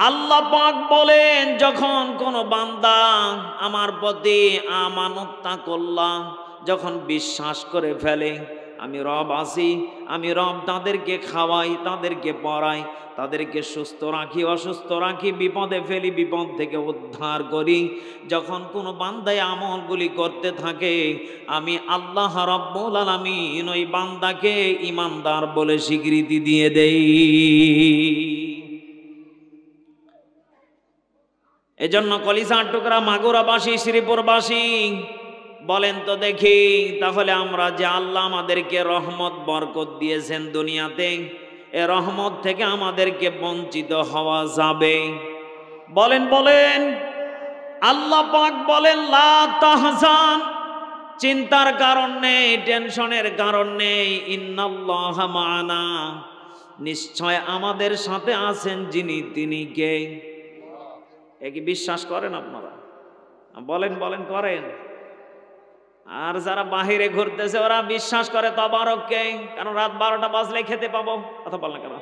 S1: আল্লাহ পাক বলেন যখন কোন বান্দা আমার প্রতি আমানত তাকওয়াল্লাহ যখন বিশ্বাস করে ফেলে, আমি রব আছি, আমি রব, তাদেরকে খাওয়াই, তাদেরকে পড়াই, তাদেরকে সুস্থ রাখি, অসুস্থ রাখি, বিপদে ফেলি, বিপদ থেকে উদ্ধার করি। যখন কোনো বান্দায় আমলগুলি করতে থাকে, আমি আল্লাহ রাব্বুল আলামিন ওই বান্দাকে ঈমানদার বলে স্বীকৃতি দিয়ে দেই। এজন্য কলিজার টুকরা মাগুরাবাসী, শ্রীপুরবাসী, বলেন তো দেখি তাহলে আমরা যে আল্লাহ আমাদেরকে রহমত বরকত দিয়েছেন দুনিয়াতে, এ রহমত থেকে আমাদেরকে বঞ্চিত হওয়া যাবে? বলেন বলেন। আল্লাহ পাক বলেন লা তাহজান, চিন্তার কারণ নেই, টেনশনের কারণ নেই, ইন্নাল্লাহা মা'ানা, নিশ্চয় আমাদের সাথে আছেন যিনি, তিনি কে? এ কি বিশ্বাস করেন আপনারা? বলেন বলেন, করেন? আর যারা বাহিরে ঘুরতেছে ওরা বিশ্বাস করে তবারককে, কারণ রাত 12টা বাজলে খেতে পাবো। কথা বল না কেন?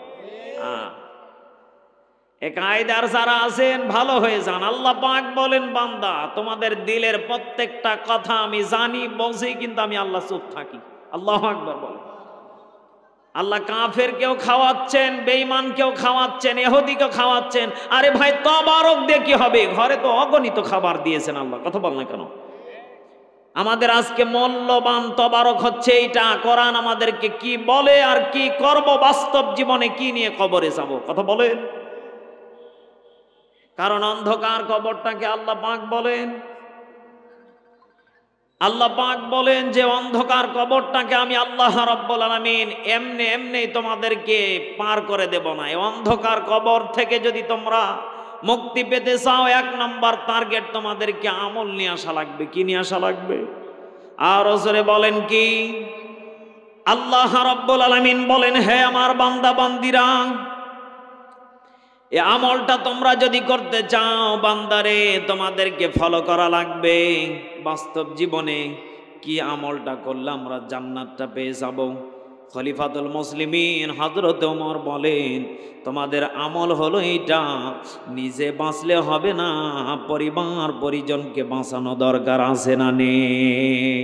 S1: এ কায়দার যারা আছেন ভালো হয়ে যান। আল্লাহ পাক বলেন বান্দা তোমাদের দিলের প্রত্যেকটা কথা আমি জানি, বুঝি, কিন্তু আমি আল্লাহ চুপ থাকি। আল্লাহু আকবার বলেন। আল্লাহ কাফের কেউ খাওয়াচ্ছেন, বেঈমান কেউ খাওয়াচ্ছেন, ইহুদিকে খাওয়াচ্ছেন। আরে ভাই তবারক দিয়ে কি হবে? ঘরে তো অগণিত খাবার দিয়েছেন আল্লাহ। কথা বল না কেন? আমাদের আজকে মূল্যবান তবারক হচ্ছে এইটা। কোরআন আমাদেরকে কি বলে আর কি করব, বাস্তব জীবনে কি নিয়ে কবরে যাব। কথা বলেন। কারণ অন্ধকার কবরটাকে আল্লাহ পাক বলেন, আল্লাহ পাক বলেন যে অন্ধকার কবরটাকে আমি আল্লাহ রাব্বুল আলামিন এমনি এমনি তোমাদেরকে পার করে দেব না। এই অন্ধকার কবর থেকে যদি তোমরা মুক্তি পেতে চাও, 1 নম্বর টার্গেট তোমাদেরকে আমল নিয়ে আসা লাগবে। কি নিয়ে আসা লাগবে? আর জোরে বলেন কি? আল্লাহ রাব্বুল আলামিন বলেন হে আমার বান্দা বান্দিরা, এই আমলটা তোমরা যদি করতে চাও বান্দারে, তোমাদেরকে ফলো করা লাগবে। বাস্তব জীবনে কি আমলটা করলে আমরা জান্নাতটা পেয়ে যাব? খলিফাতুল মুসলিমিন হযরত ওমর বলেন তোমাদের আমল হলো এইটা, নিজে বাঁচলে হবে না, পরিবার পরিজনকে বাঁচানো দরকার আছে না নেই?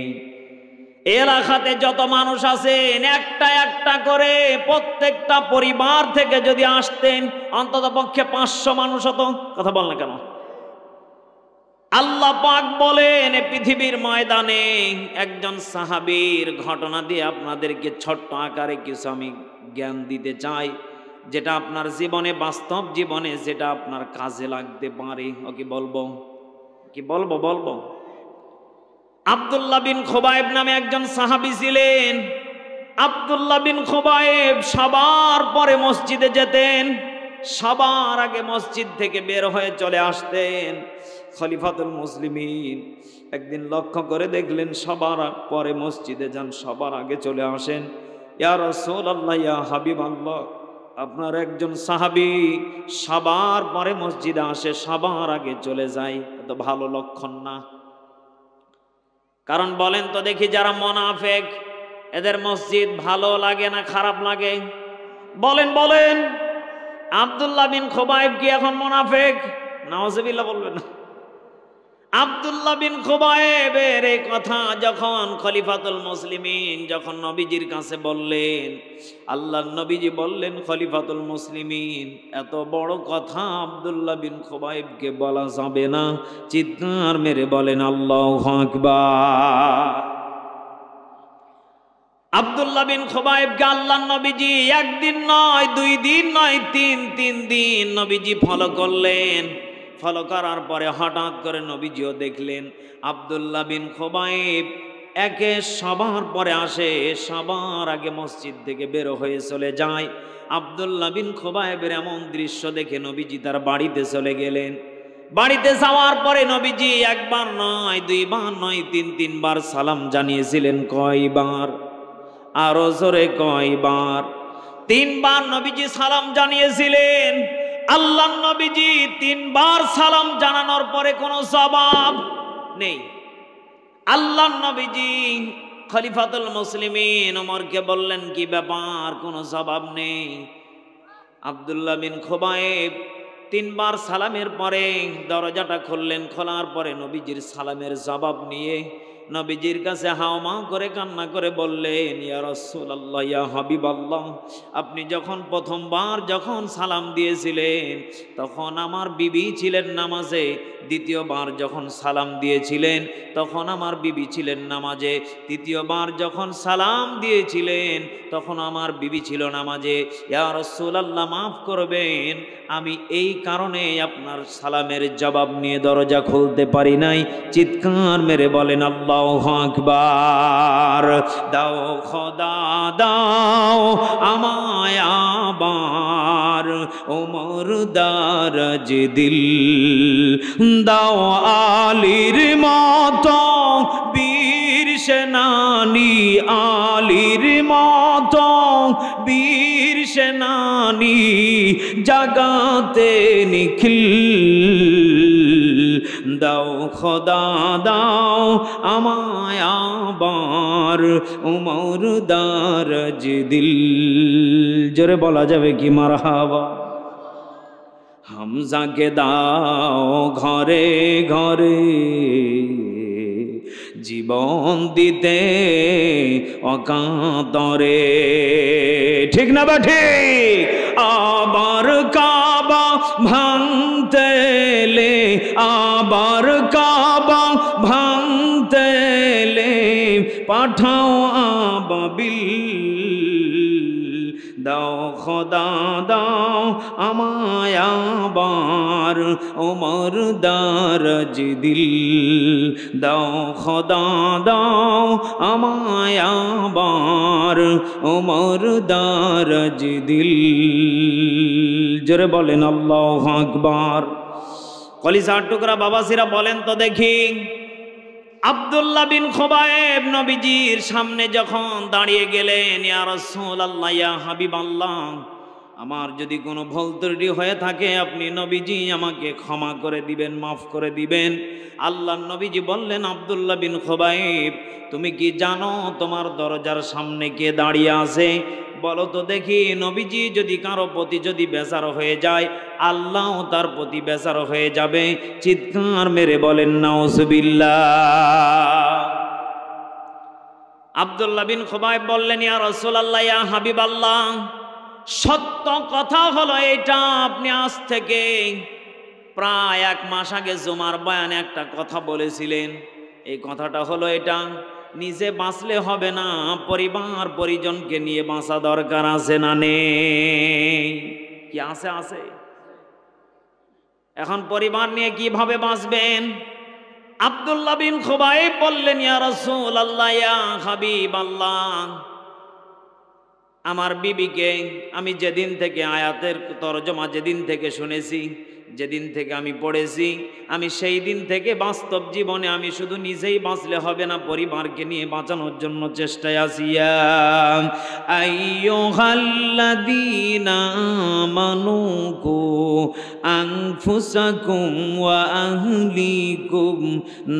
S1: এলাকাতে যত মানুষ আছেন একটা একটা করে প্রত্যেকটা পরিবার থেকে যদি আসতেন অন্তত পক্ষে 500 মানুষ হতো। কথা বল না কেন? আল্লাহ পাক বলেন পৃথিবীর ময়দানে একজন সাহাবীর ঘটনা দিয়ে আপনাদেরকে ছোট্ট আকারে কিছু আমি জ্ঞান দিতে চাই, যেটা আপনার জীবনে, বাস্তব জীবনে যেটা আপনার কাজে লাগতে পারে। ও কি বলবো? কি বলবো? বলবো। আব্দুল্লাহ বিন খুবাইব নামে একজন সাহাবী ছিলেন। আব্দুল্লাহ বিন খুবাইব সবার পরে মসজিদে যেতেন, সবার আগে মসজিদ থেকে বের হয়ে চলে আসতেন। খলিফাতুল মুসলিমিন একদিন লক্ষ্য করে দেখলেন সবার পরে মসজিদে যান, সবার আগে চলে আসেন। ইয়া রাসূলুল্লাহ, ইয়া হাবিবাল্লাহ, আপনার একজন সাহাবী সবার পরে মসজিদে আসে, সবার আগে চলে যায়, এত ভালো লক্ষণ না। কারণ বলেন তো দেখি, যারা মুনাফিক এদের মসজিদ ভালো লাগে না খারাপ লাগে? বলেন বলেন। আব্দুল্লাহ বিন খুবাইব কি এখন মুনাফিক? নাউজুবিল্লাহ বলবেন না। আব্দুল্লাহ বিন খুবাইবের এই কথা যখন খলিফাতুল মুসলিমিন যখন নবীজির কাছে বললেন, আল্লাহর নবীজি বললেন, খলিফাতুল মুসলিমিন এত বড় কথা আব্দুল্লাহ বিন খুবাইবকে বলা যাবে না। চিৎকার মেরে বলেন আল্লাহু আকবার। আব্দুল্লাহ বিন খুবাইবকে আল্লাহর নবীজি একদিন নয়, 2 দিন নয়, তিন দিন নবীজি ফলো করলেন। ফলো করার পরে হঠাৎ করে নবীজিও দেখলেন আব্দুল্লাহ বিন খুবাইব একে সবার পরে আসে, সবার আগে মসজিদ থেকে বের হয়ে চলে যায়। আব্দুল্লাহ বিন খুবাইবের এমন দৃশ্য দেখে নবীজি তার বাড়িতে চলে গেলেন। বাড়িতে যাওয়ার পরে নবীজি একবার নয়, 2 বার নয়, 3বার সালাম জানিয়েছিলেন। কয়বার? আরো জোরে কয়বার? 3 বার নবীজি সালাম জানিয়েছিলেন। আল্লাহর নবীজি 3 বার সালাম জানানোর পরে কোনো জবাব নেই। আল্লাহর নবীজি খলিফাতুল মুসলিমিন ওমরকে বললেন, কি ব্যাপার, কোনো জবাব নেই? আব্দুল্লাহ বিন খুবাইব 3 বার সালামের পরে দরজাটা খুললেন। খোলার পরে নবীজির সালামের জবাব নিয়ে নবীজির কাছে হাওমাও করে কান্না করে বললেন, ইয়া রাসূলুল্লাহ, ইয়া হাবিবাল্লাহ, আপনি যখন প্রথমবার যখন সালাম দিয়েছিলেন তখন আমার বিবি ছিলেন নামাজে, দ্বিতীয়বার যখন সালাম দিয়েছিলেন তখন আমার বিবি ছিলেন নামাজে, তৃতীয়বার যখন সালাম দিয়েছিলেন তখন আমার বিবি ছিল নামাজে। ইয়া রাসূলুল্লাহ, মাফ করবেন, আমি এই কারণে আপনার সালামের জবাব নিয়ে দরজা খুলতে পারি নাই। চিৎকার মেরে বলেন আল্লাহু আকবার। দাও খোদা দাও আমায় আবার ওমর দারাজ দিল, দাও আলীর মতো বীর সেনানি, আলীর মতো বীর সেনানি জাগাতে নিখিল, দাও খোদা দাও আমায় আবার ওমর দারাজ দিল। জোরে বলা যাবে কি মারহাবা? হামজাকে দাও ঘরে ঘরে জীবন দিতে অকাতরে, ঠিক না বা ঠিক? আবার কাবা ভাঙতে এলে, আবার কাবা ভাঙতে এলে পাঠাও আবাবিল, দাও খোদা দাও আমায় আবার ওমর দারাজ দিল, দাও খোদা দাও আমায় আবার ওমর দারাজ দিল। জোরে বলেন আল্লাহু আকবার। কলিজার টুকরা বাবাসিরা বলেন তো দেখি, আব্দুল্লাহ বিন খুবাইব নবীজির সামনে যখন দাঁড়িয়ে গেলেন, ইয়া রাসূলুল্লাহ, ইয়া হাবিবাল্লাহ, আমার যদি কোনো ভুল ত্রুটি হয়ে থাকে আপনি নবীজি আমাকে ক্ষমা করে দিবেন, মাফ করে দিবেন। আল্লাহর নবীজি বললেন, আব্দুল্লাহ বিন খুবাইব, তুমি কি জানো তোমার দরজার সামনে কে দাঁড়িয়ে আছে? বলো তো দেখি। নবীজি যদি কারো প্রতি যদি বেজার হয়ে যায়, আল্লাহ তার প্রতি বেজার হয়ে যাবে। চিৎকার মেরে বলেন নাউজুবিল্লাহ। আব্দুল্লাহ বিন খুবাইব বললেন, ইয়া রাসূলুল্লাহ, ইয়া হাবিবাল্লাহ, সত্য কথা হলো এটা, আপনি আজ থেকে প্রায় 1 মাস আগে জুমার বয়ানে একটা কথা বলেছিলেন। এই কথাটা হলো এটা, নিজে বাঁচলে হবে না, পরিবার পরিজনকে নিয়ে বাঁচা দরকার আছে না নেই? কি আছে? আছে। এখন পরিবার নিয়ে কিভাবে বাঁচবেন? আব্দুল্লাহ বিন খুবাইব বললেন, ইয়া রাসূলুল্লাহ, ইয়া হাবিবাল্লাহ, আমার বিবিকে আমি যেদিন থেকে আয়াতের তরজমা যেদিন থেকে শুনেছি, যেদিন থেকে আমি পড়েছি, আমি সেই দিন থেকে বাস্তব জীবনে আমি শুধু নিজেই বাঁচলে হবে না, পরিবারকে নিয়ে বাঁচানোর জন্য চেষ্টায় আছি। আইয়ুহাল্লাযীনা আমানু কু আনফুসাকুম ওয়া আহলিকুম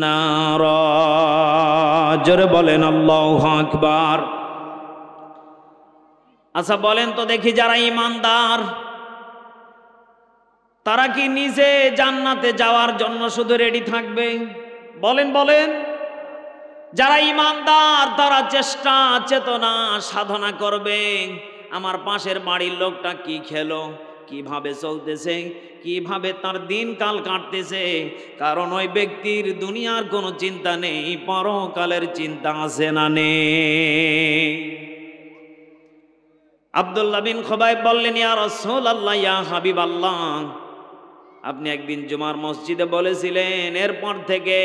S1: নারা। জোরে বলেন আল্লাহু আকবার। আচ্ছা বলেন তো দেখি, যারা ঈমানদার তারা কি নিজে জান্নাতে যাওয়ার জন্য শুধু রেডি থাকবে? বলেন বলেন। যারা ইমানদার তারা চেষ্টা চেতনা সাধনা করবে আমার পাশের বাড়ির লোকটা কি খেলো, কিভাবে চলতেছে, কিভাবে তার দিনকাল কাটতেছে। কারণ ওই ব্যক্তির দুনিয়ার কোনো চিন্তা নেই, পরকালের চিন্তা আছে না নেই। আব্দুল্লাহ বিন খুবাইব বললেন, ইয়া রাসূলুল্লাহ, ইয়া হাবিবাল্লাহ, আপনি একদিন জুমার মসজিদে বলেছিলেন এরপর থেকে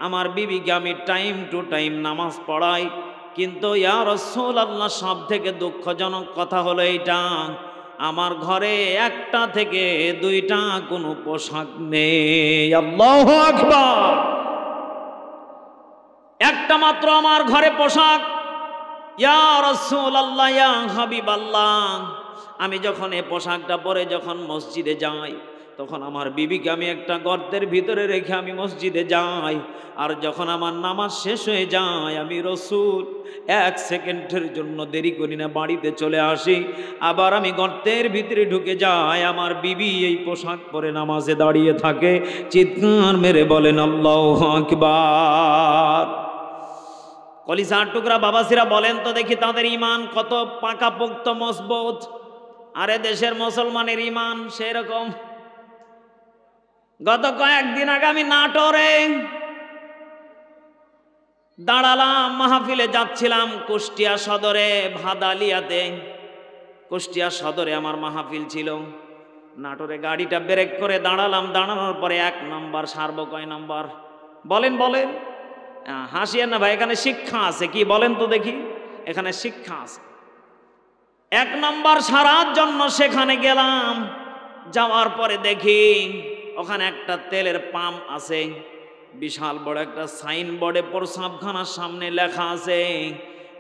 S1: আমার বিবিকে আমি টাইম টু টাইম নামাজ পড়াই, কিন্তু ইয়া রাসূলুল্লাহ সব থেকে দুঃখজনক কথা হলো এইটা, আমার ঘরে একটা থেকে দুইটা কোনো পোশাক নেই। আল্লাহু আকবার। একটা মাত্র আমার ঘরে পোশাক। ইয়া রাসূলুল্লাহ, ইয়া হাবিবাল্লাহ, আমি যখন এই পোশাকটা পরে যখন মসজিদে যাই তখন আমার বিবিকে আমি একটা গর্তের ভিতরে রেখে আমি মসজিদে যাই, আর যখন আমার নামাজ শেষ হয়ে যায় আমি রাসূল এক সেকেন্ডের জন্য দেরি করি না, বাড়িতে চলে আসি, আবার আমি গর্তের ভিতরে ঢুকে যাই, আমার বিবি এই পোশাক পরে নামাজে দাঁড়িয়ে থাকে। চিৎকার মেরে বলেন আল্লাহু আকবার। কলিজার টুকরা বাবাসিরা বলেন তো দেখি তাদের ঈমান কত পাকাপোক্ত মজবুত। আরে দেশের মুসলমানের ঈমান সেরকম। গত কয়েকদিন আগে আমি নাটোরে দাঁড়ালাম, মাহফিলে যাচ্ছিলাম কুষ্টিয়া সদরে ভাদালিয়াতে। কুষ্টিয়া সদরে আমার মাহফিল ছিল। নাটোরে গাড়িটা ব্রেক করে দাঁড়ালাম, দাঁড়ানোর পরে 1 নম্বর সারবো কয় নম্বর বলেন বলেন। হাসিয়েন না ভাই, এখানে শিক্ষা আছে, কি বলেন তো দেখি, এখানে শিক্ষা আছে। 1 নম্বর সারার জন্য সেখানে গেলাম, যাওয়ার পরে দেখি ওখানে একটা তেলের পাম্প আছে, বিশাল বড় একটা সাইনবোর্ডে প্রস্রাবখানার সামনে লেখা আছে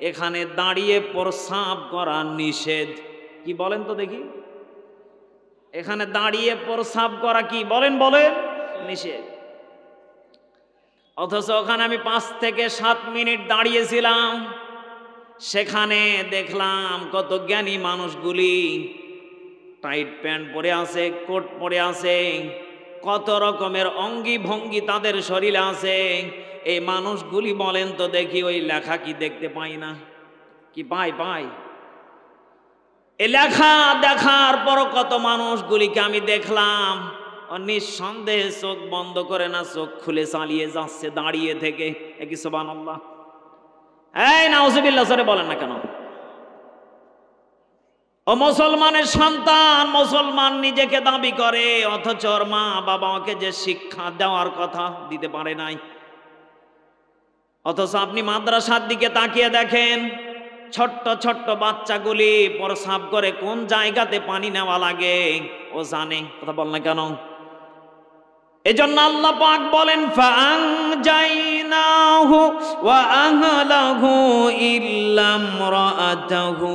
S1: এখানে দাঁড়িয়ে প্রস্রাব করা নিষেধ। কি বলেন তো দেখি, এখানে দাঁড়িয়ে প্রস্রাব করা কি বলেন বলেন নিষেধ। অথচ ওখানে আমি 5 থেকে 7 মিনিট দাঁড়িয়েছিলাম। সেখানে দেখলাম কত জ্ঞানী মানুষগুলি টাইট প্যান্ট পরে আছে, কোট পরে আছে, কত রকমের অঙ্গি ভঙ্গি তাদের শরীরে আছে। এই মানুষগুলি বলেন তো দেখি ওই লেখা কি দেখতে পাই না? কি পাই পাই? এই লেখা দেখার পর কত মানুষগুলিকে আমি দেখলাম নিঃসন্দেহে চোখ বন্ধ করে না, চোখ খুলে চালিয়ে যাচ্ছে দাঁড়িয়ে থেকে। কি সুবহানাল্লাহ। এই নাউজুবিল্লাহ সরে বলেন না কেন? ও মুসলমানের সন্তান, মুসলমান নিজেকে দাবি করে, অথচ ওর মা বাবাকে যে শিক্ষা দেওয়ার কথা দিতে পারে নাই। অথচ আপনি মাদ্রাসার দিকে তাকিয়ে দেখেন, ছোট্ট ছোট্ট বাচ্চাগুলি প্রস্রাব করে কোন জায়গাতে পানি নেওয়া লাগে ও জানে। কথা বল না কেন? এজন্য আল্লাহ পাক বলেন ফাআনজাইনাহু ওয়া আহলাহু ইল্লা ইমরাআতাহু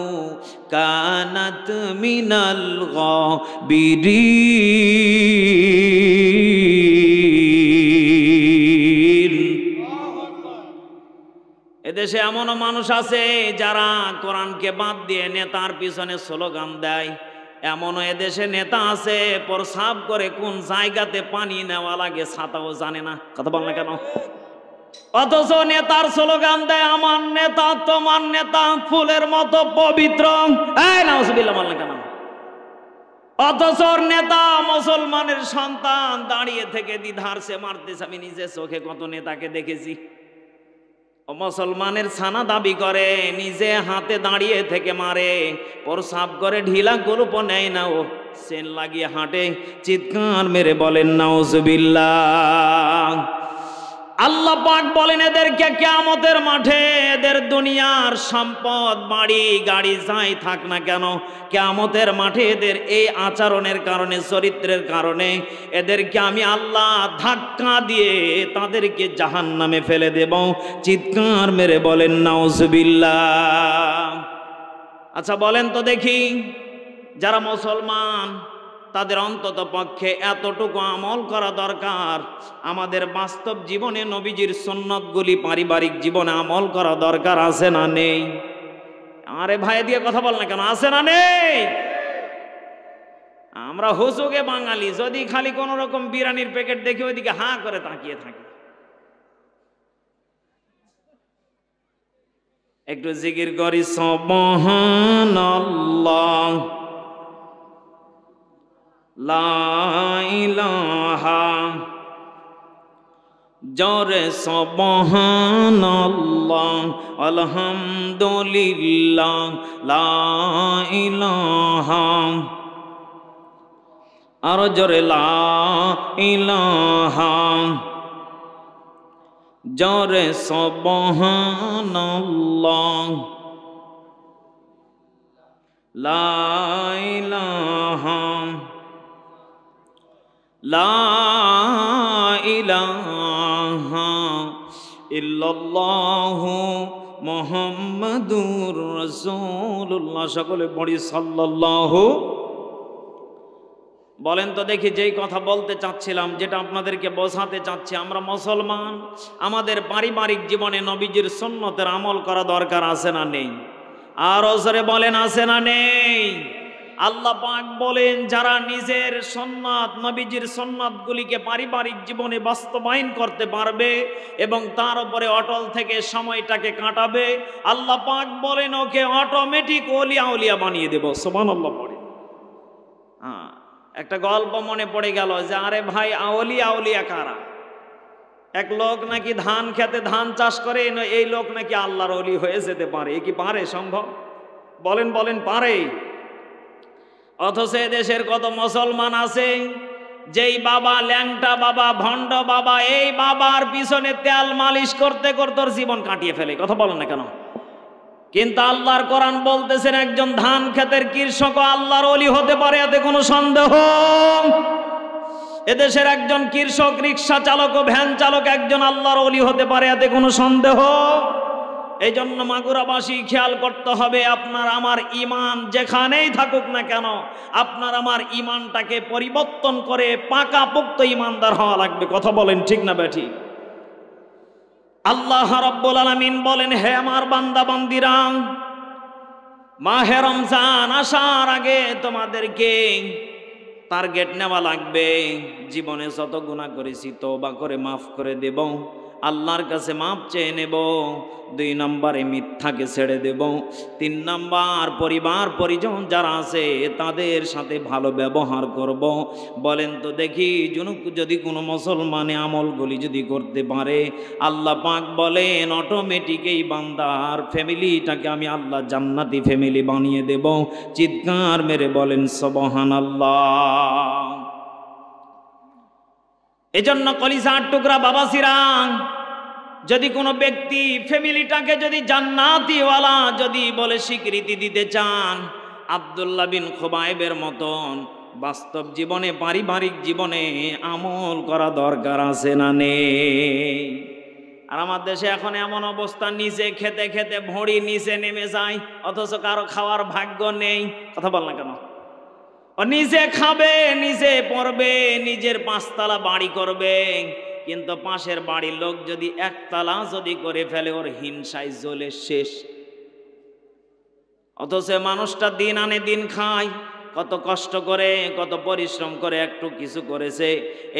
S1: কানাত মিনাল গাবিরিন। এদেশে এমনও মানুষ আছে যারা কোরআনকে বাদ দিয়ে নেতার পিছনে স্লোগান দেয়। এমনও এদেশে নেতা আছে প্রস্রাব করে কোন জায়গাতে পানি নেওয়া লাগে ছাতাও জানে না। কথা বল না কেন? অথচ নেতার স্লোগান দেয় আমার নেতা তোমার নেতা ফুলের মতো পবিত্র। এই নাউজুবিল্লাহ বল না কেন? অথচ নেতা মুসলমানের সন্তান দাঁড়িয়ে থেকে দ্বিধারসে মারতেছে। আমি নিজে চোখে কত নেতাকে দেখেছি। মুসলমানের ছানা দাবি করে, নিজে হাতে দাঁড়িয়ে থেকে মারে, প্রস্রাব করে ঢিলা গল্প নেয় না, ও সেন লাগিয়ে হাঁটে। চিৎকার মেরে বলেন নাউজুবিল্লাহ। আল্লাহ পাক বলেন এদেরকে কিয়ামতের মাঠে এদের দুনিয়ার সম্পদ বাড়ি গাড়ি যাই থাক না কেন, কিয়ামতের মাঠে এদের এই আচরণের কারণে চরিত্রের কারণে এদেরকে আমি আল্লাহ ধাক্কা দিয়ে তাদেরকে জাহান্নামে ফেলে দেব। চিৎকার মেরে বলেন নাউজুবিল্লাহ। আচ্ছা বলেন তো দেখি, যারা মুসলমান তাদের অন্তত পক্ষে এতটুকু আমল করা দরকার, আমাদের বাস্তব জীবনে নবীজির সুন্নতগুলি পারিবারিক জীবনে আমল করা দরকার আছে না নেই? আরে ভাই দিয়ে কথা বল না কেন? আছে না নেই? আমরা হুজুগে বাঙালি, যদি খালি কোন রকম বিরিয়ানির প্যাকেট দেখি ওইদিকে হাঁ করে তাকিয়ে থাকি। একটু জিকির করি সুবহানাল্লাহ লা ইলাহা জোরে সুবহানাল্লাহ আলহামদুলিল্লাহ লা ইলাহা আর জোরে লা ইলাহা জোরে সুবহানাল্লাহ লা ইলাহা লা ইলাহা ইল্লাল্লাহু মুহাম্মাদুর রাসূলুল্লাহ। সকলে পড়ি সাল্লাল্লাহু। বলেন তো দেখি, যেই কথা বলতে চাচ্ছিলাম, যেটা আপনাদেরকে বোঝাতে চাচ্ছি, আমরা মুসলমান, আমাদের পারিবারিক জীবনে নবীজির সুন্নতের আমল করা দরকার আছে না নেই? আর জোরে বলেন আছে না নেই? আল্লাহ পাক বলেন, যারা নিজের সুন্নাত নবীজির সুন্নাতগুলিকে পারিবারিক জীবনে বাস্তবায়ন করতে পারবে এবং তার উপরে অটল থেকে সময়টাকে কাটাবে, আল্লাহ পাক বলেন ওকে অটোমেটিক ওলিয়া উলিয়া বানিয়ে দেব। সুবহানাল্লাহ পড়ে। হ্যাঁ, একটা গল্প মনে পড়ে গেল যে আরে ভাই, আউলিয়া আউলিয়া কারা? এক লোক নাকি ধান খেতে ধান চাষ করে, এই লোক নাকি আল্লাহর ওলি হয়ে যেতে পারে। এ কি পারে? সম্ভব? বলেন বলেন, পারে? অথচ দেশের কত মুসলমান আছে যেই বাবা ল্যাংটা বাবা, ভণ্ড বাবা, এই বাবার পিছনে তেল মালিশ করতে করতে ওর জীবন কাটিয়ে ফেলে। কথা বলেন না কেন? কিন্তু আল্লাহর কোরআন বলতেছেন একজন ধান ক্ষেতের কৃষক আল্লাহর ওলি হতে পারে, এতে কোনো সন্দেহ? এদেশের একজন কৃষক, রিক্সা চালক ও ভ্যান চালক একজন আল্লাহর ওলি হতে পারে, এতে কোনো সন্দেহ? এই জন্য মাগুরাবাসী খেয়াল করতে হবে, আপনার আমার ইমান যেখানেই থাকুক না কেন, আপনার আমার ইমানটাকে পরিবর্তন করে পাকাপোক্ত ইমানদার হওয়া লাগবে। কথা বলেন ঠিক না বেঠিক? আল্লাহ রাব্বুল আলামিন বলেন, হে আমার বান্দা বান্দিরা, মাহে রমজান আসার আগে তোমাদেরকে টার্গেট নেওয়া লাগবে। জীবনে যত গুনাহ করেছি তওবা করে মাফ করে দেব, আল্লাহর কাছে মাপ চেয়ে নেব। 2 নম্বরে মিথ্যাকে ছেড়ে দেব। 3 নম্বর পরিবার পরিজন যারা আছে তাদের সাথে ভালো ব্যবহার করব। বলেন তো দেখি, যদি কোনো মুসলমানে আমলগুলি যদি করতে পারে, আল্লাহ পাক বলেন অটোমেটিক এই বান্দার ফ্যামিলিটাকে আমি আল্লাহ জান্নাতি ফ্যামিলি বানিয়ে দেব। চিৎকার মেরে বলেন সুবহানাল্লাহ। এজন্য কলিজার টুকরা বাবাসিরা, যদি কোনো ব্যক্তি ফ্যামিলিটাকে যদি জান্নাতিওয়ালা যদি বলে স্বীকৃতি দিতে চান, আব্দুল্লাহ বিন খুবাইবের মতন বাস্তব জীবনে পারিবারিক জীবনে আমল করা দরকার আছে না নেই? আর আমার দেশে এখন এমন অবস্থা, নিচে খেতে খেতে ভড়ি নিচে নেমে যায়, অথচ কারো খাওয়ার ভাগ্য নেই। কথা বল না কেন? নিজে খাবে, নিজে পড়বে, নিজের 5 তলা বাড়ি করবে, কিন্তু পাশের বাড়ির লোক যদি 1 তলা যদি করে ফেলে, ওর হিংসায় জ্বলে শেষ। অথচ মানুষটা দিন আনে দিন খায়, কত কষ্ট করে কত পরিশ্রম করে একটু কিছু করেছে,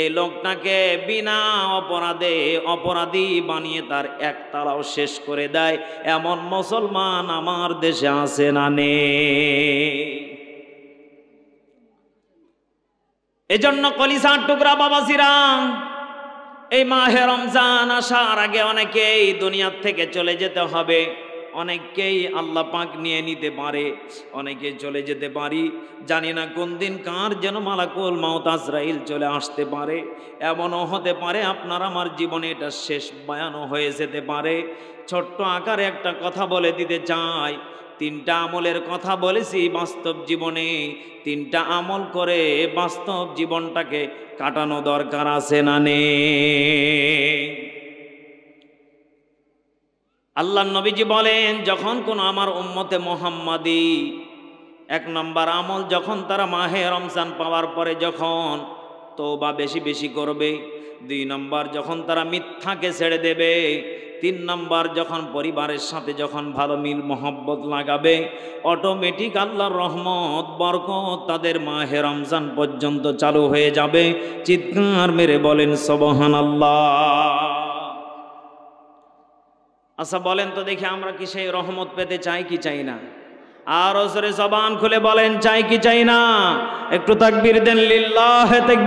S1: এই লোকটাকে বিনা অপরাধে অপরাধী বানিয়ে তার 1 তলাও শেষ করে দেয়। এমন মুসলমান আমার দেশে আছে না নেই? এজন্য কলিজার টুকরা বাবাজিরা, এই মাহে রমজান আসার আগে অনেকেই দুনিয়ার থেকে চলে যেতে হবে, অনেককেই আল্লাহ পাক নিয়ে নিতে পারে, অনেকে চলে যেতে পারি। জানি না কোন দিন কার যেন মালাকুল মাউত আজরাইল চলে আসতে পারে। এমনও হতে পারে আপনার আমার জীবনে এটা শেষ বয়ানও হয়ে যেতে পারে। ছোট্ট আকারে একটা কথা বলে দিতে চাই, 3টা আমলের কথা বলেছি বাস্তব জীবনে, 3টা আমল করে বাস্তব জীবনটাকে কাটানো দরকার আছে না নেই? আল্লাহ নবীজি বলেন, যখন কোন আমার উম্মতে মুহাম্মাদি 1 নম্বর আমল, যখন তারা মাহে রমজান পাওয়ার পরে যখন তওবা বেশি বেশি করবে, 2 নম্বর যখন তারা মিথ্যাকে ছেড়ে দেবে, 3 নম্বর যখন পরিবারের সাথে যখন ভালো মিল মহব্বত লাগাবে, অটোমেটিক আল্লাহর রহমত বরকত তাদের মাহে রমজান পর্যন্ত চালু হয়ে যাবে। চিৎকার মেরে বলেন সুবহানাল্লাহ। আচ্ছা বলেন তো দেখি, আমরা কি সেই রহমত পেতে চাই কি চাই না? আর জোরে জবান খুলে বলেন, চাই কি চাই না? একটু তাকবীর দেন, লিল্লাহ।